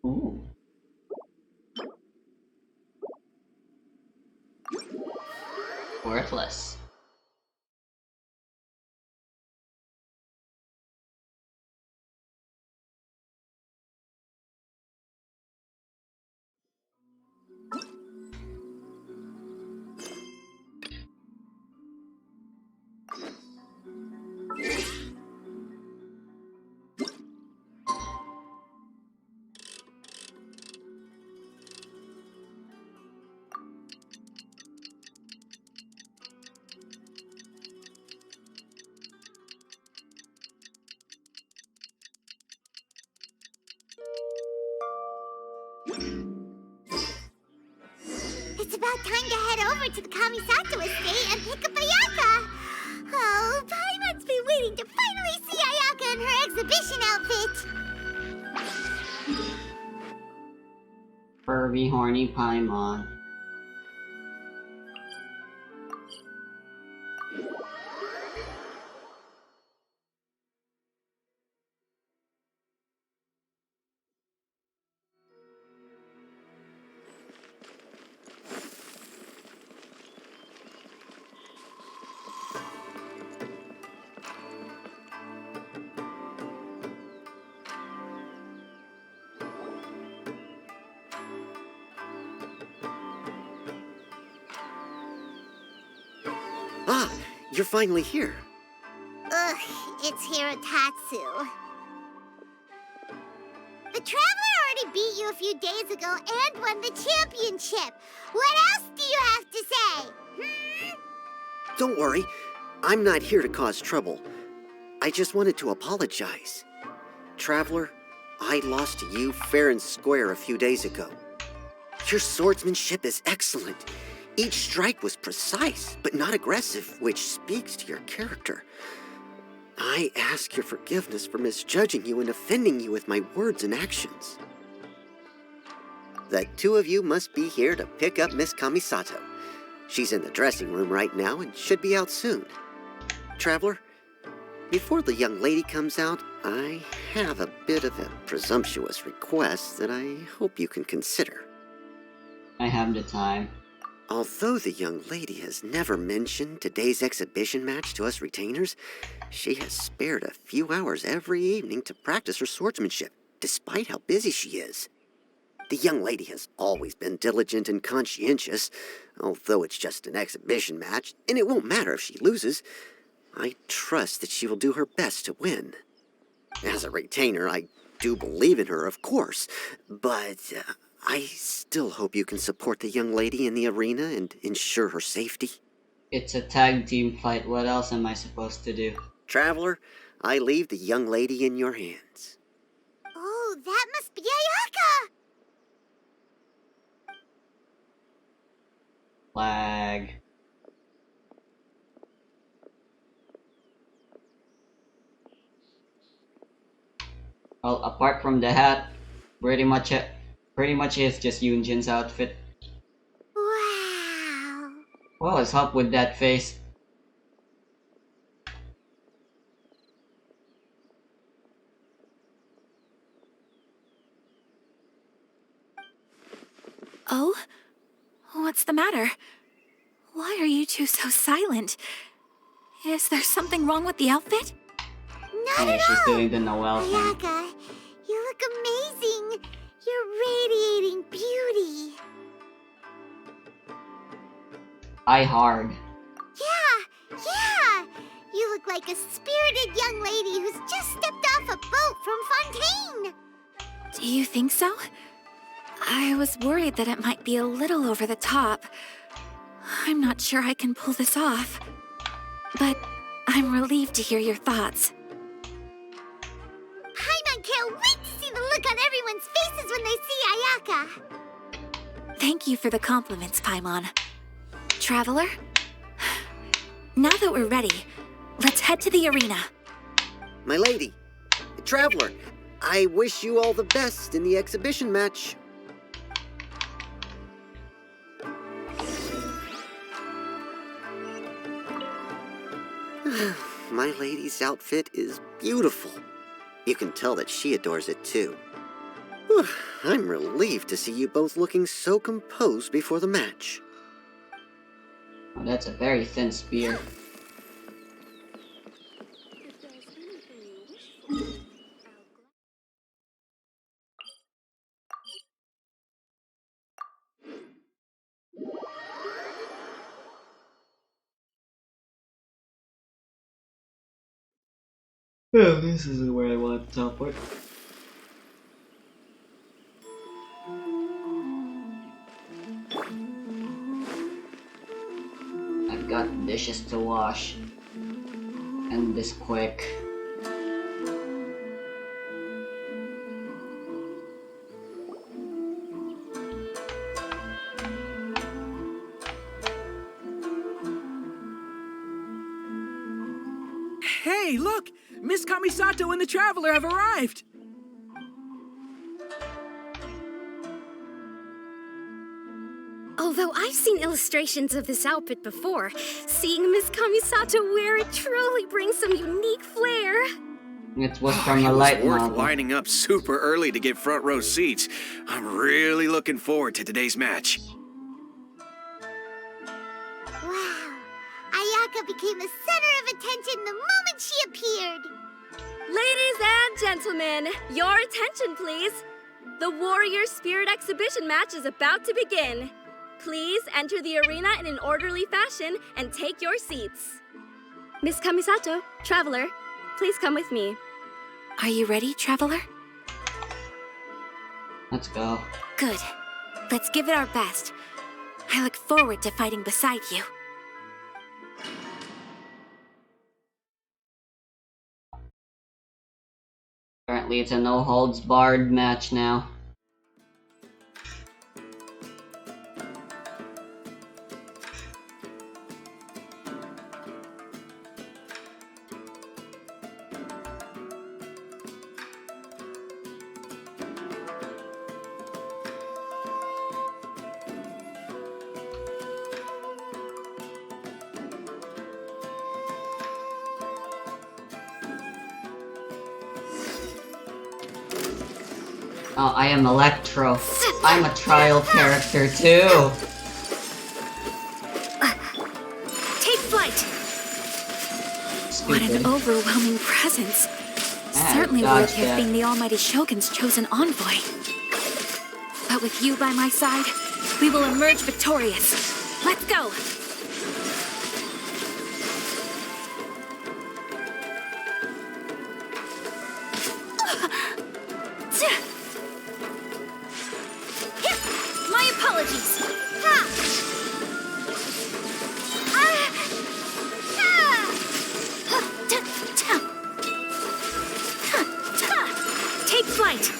Ooh. Worthless. about time to head over to the Kamisato estate and pick up Ayaka. Oh, Paimon's been waiting to finally see Ayaka in her exhibition outfit. Furby, horny Paimon. Ah, you're finally here. Ugh, it's Hirotatsu. The Traveler already beat you a few days ago and won the championship. What else do you have to say? Don't worry, I'm not here to cause trouble. I just wanted to apologize. Traveler, I lost to you fair and square a few days ago. Your swordsmanship is excellent. Each strike was precise, but not aggressive, which speaks to your character. I ask your forgiveness for misjudging you and offending you with my words and actions. The two of you must be here to pick up Miss Kamisato. She's in the dressing room right now and should be out soon. Traveler, before the young lady comes out, I have a bit of a presumptuous request that I hope you can consider. I have the time. Although the young lady has never mentioned today's exhibition match to us retainers, she has spared a few hours every evening to practice her swordsmanship, despite how busy she is. The young lady has always been diligent and conscientious, although it's just an exhibition match, and it won't matter if she loses. I trust that she will do her best to win. As a retainer, I do believe in her, of course, but I still hope you can support the young lady in the arena and ensure her safety. It's a tag team fight. What else am I supposed to do? Traveler, I leave the young lady in your hands. Oh, that must be Ayaka! Flag. Well, apart from the hat, pretty much is just Yunjin's outfit. Wow. Well, let's hop with that face. Oh? What's the matter? Why are you two so silent? Is there something wrong with the outfit? Not at She's all. doing the Noelle thing. Ayaka, you look amazing. You're radiating beauty. Eye hard. Yeah. You look like a spirited young lady who's just stepped off a boat from Fontaine. Do you think so? I was worried that it might be a little over the top. I'm not sure I can pull this off. But I'm relieved to hear your thoughts. Paimon can't wait to see the look on everyone's faces when they see Ayaka. Thank you for the compliments, Paimon. Traveler? Now that we're ready, let's head to the arena. My lady, Traveler, I wish you all the best in the exhibition match. My lady's outfit is beautiful. You can tell that she adores it too. Whew, I'm relieved to see you both looking so composed before the match. Oh, that's a very thin spear. Oh, this is where I want to teleport. I've got dishes to wash. And this quick. Hey, look! Miss Kamisato and the Traveler have arrived! Although I've seen illustrations of this outfit before, seeing Miss Kamisato wear it truly brings some unique flair. It was from the light It was worth novel. lining up super early to get front row seats. I'm really looking forward to today's match. Wow. Ayaka became the center of attention the moment she appeared. Ladies and gentlemen, your attention, please. The Warrior Spirit exhibition match is about to begin. Please enter the arena in an orderly fashion and take your seats. Miss Kamisato, Traveler, please come with me. Are you ready, Traveler? Let's go. Good. Let's give it our best. I look forward to fighting beside you. Apparently it's a no-holds-barred match now. Oh, I am Electro. I'm a trial character too. Take flight! What an overwhelming presence. Certainly dodged worthy of that. being the Almighty Shogun's chosen envoy. But with you by my side, we will emerge victorious. Let's go! My apologies. Take flight.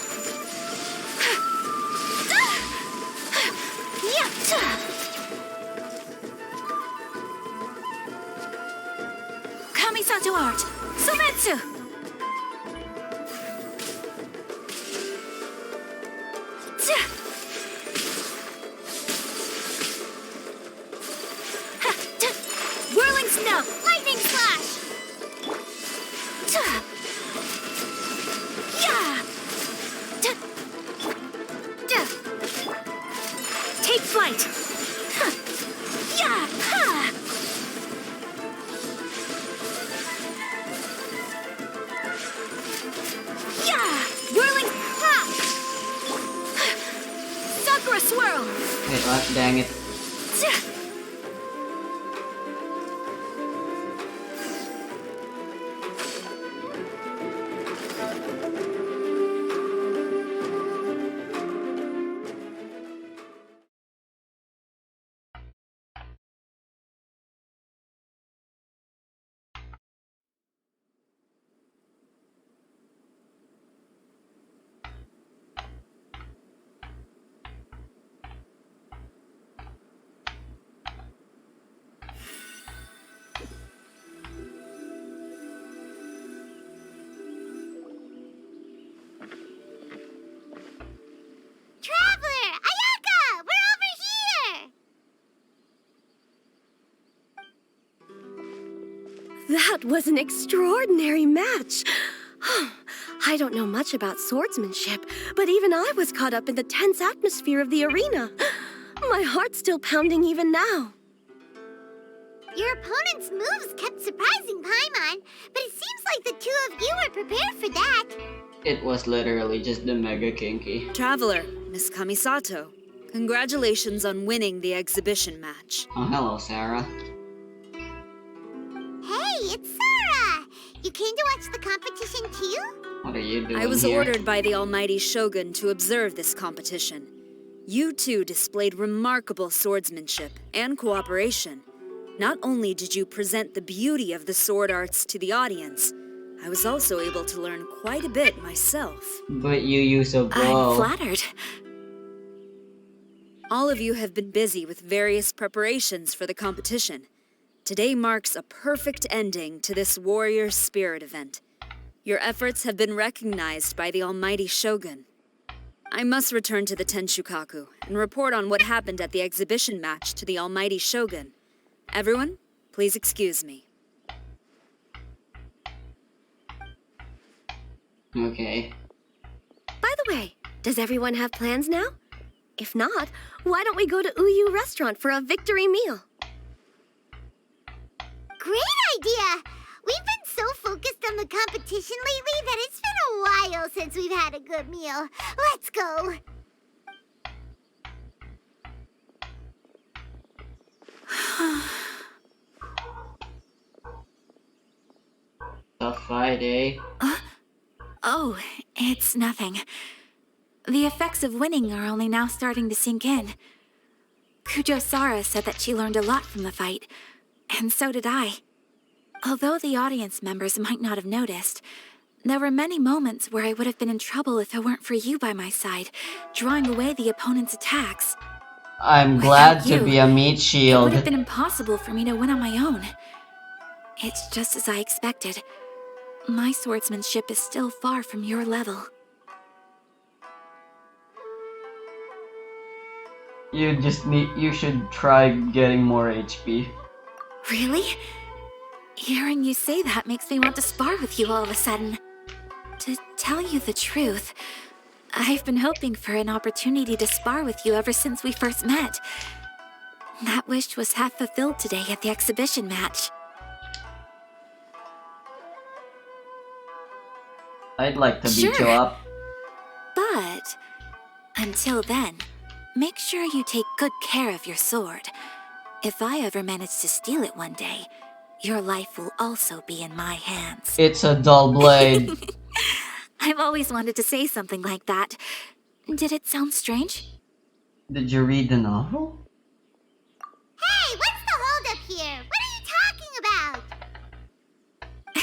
Kamisato art. Sometsu. Whirling snow. Lightning slash. Take flight. Whirling. Sakura swirl. Wait, what? Dang it. Traveler! Ayaka! We're over here! That was an extraordinary match. I don't know much about swordsmanship, but even I was caught up in the tense atmosphere of the arena. My heart's still pounding even now. Your opponent's moves kept surprising Paimon, but it seems like the two of you were prepared for that. It was literally just the Mega Kinky. Traveler, Miss Kamisato, congratulations on winning the exhibition match. Oh, hello, Sarah. Hey, it's Sarah! You came to watch the competition too? What are you doing I was here? ordered by the Almighty Shogun to observe this competition. You two displayed remarkable swordsmanship and cooperation. Not only did you present the beauty of the sword arts to the audience, I was also able to learn quite a bit myself. But you use a bow. I'm flattered. All of you have been busy with various preparations for the competition. Today marks a perfect ending to this Warrior Spirit event. Your efforts have been recognized by the Almighty Shogun. I must return to the Tenshukaku and report on what happened at the exhibition match to the Almighty Shogun. Everyone, please excuse me. Okay. By the way, does everyone have plans now? If not, why don't we go to Uyu Restaurant for a victory meal? Great idea! We've been so focused on the competition lately that it's been a while since we've had a good meal. Let's go! Tough fight, eh? Oh, it's nothing. The effects of winning are only now starting to sink in. Kujo-Sara said that she learned a lot from the fight, and so did I. Although the audience members might not have noticed, there were many moments where I would have been in trouble if it weren't for you by my side, drawing away the opponent's attacks. I'm glad Without to you, be a meat It shield. would have been impossible for me to win on my own. It's just as I expected. My swordsmanship is still far from your level. You should try getting more HP. Really? Hearing you say that makes me want to spar with you all of a sudden. To tell you the truth, I've been hoping for an opportunity to spar with you ever since we first met. That wish was half fulfilled today at the exhibition match. I'd like to beat you Sure. up. But until then, make sure you take good care of your sword. If I ever manage to steal it one day, your life will also be in my hands. It's a dull blade. I've always wanted to say something like that. Did it sound strange? Did you read the novel? Hey, what's the holdup here? What are you talking about?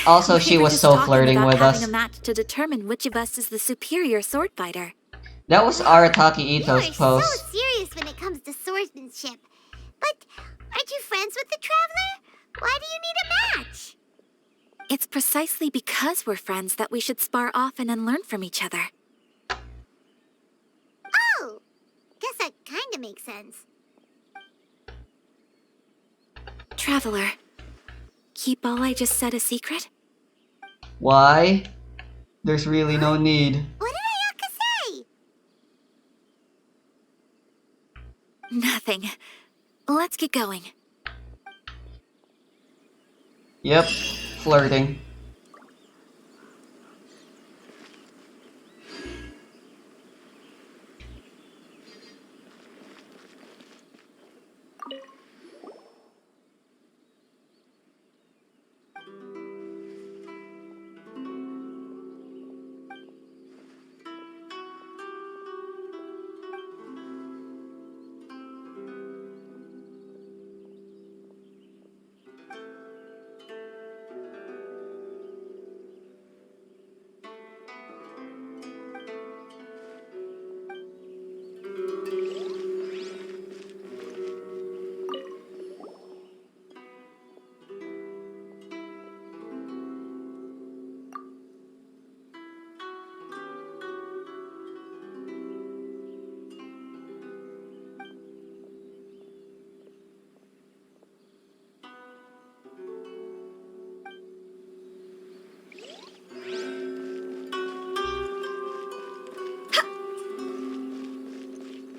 Also, We she were was just so talking flirting about with having us. a match to determine which of us is the superior sword fighter. That was Arataki You Ito's are so post. serious when it comes to swordsmanship. But aren't you friends with the Traveler? Why do you need a match? It's precisely because we're friends that we should spar often and learn from each other. Oh, guess that kind of makes sense. Traveler, keep all I just said a secret? Why? There's really no need. What did Ayaka say? Nothing. Let's get going. Yep, flirting.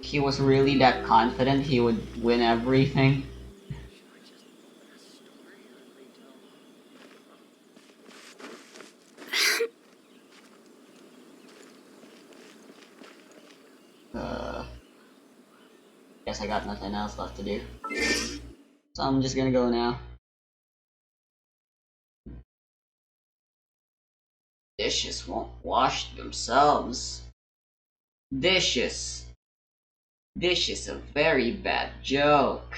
He was really that confident he would win everything. Guess I got nothing else left to do. So I'm just gonna go now. Dishes won't wash themselves. Dishes. This is a very bad joke.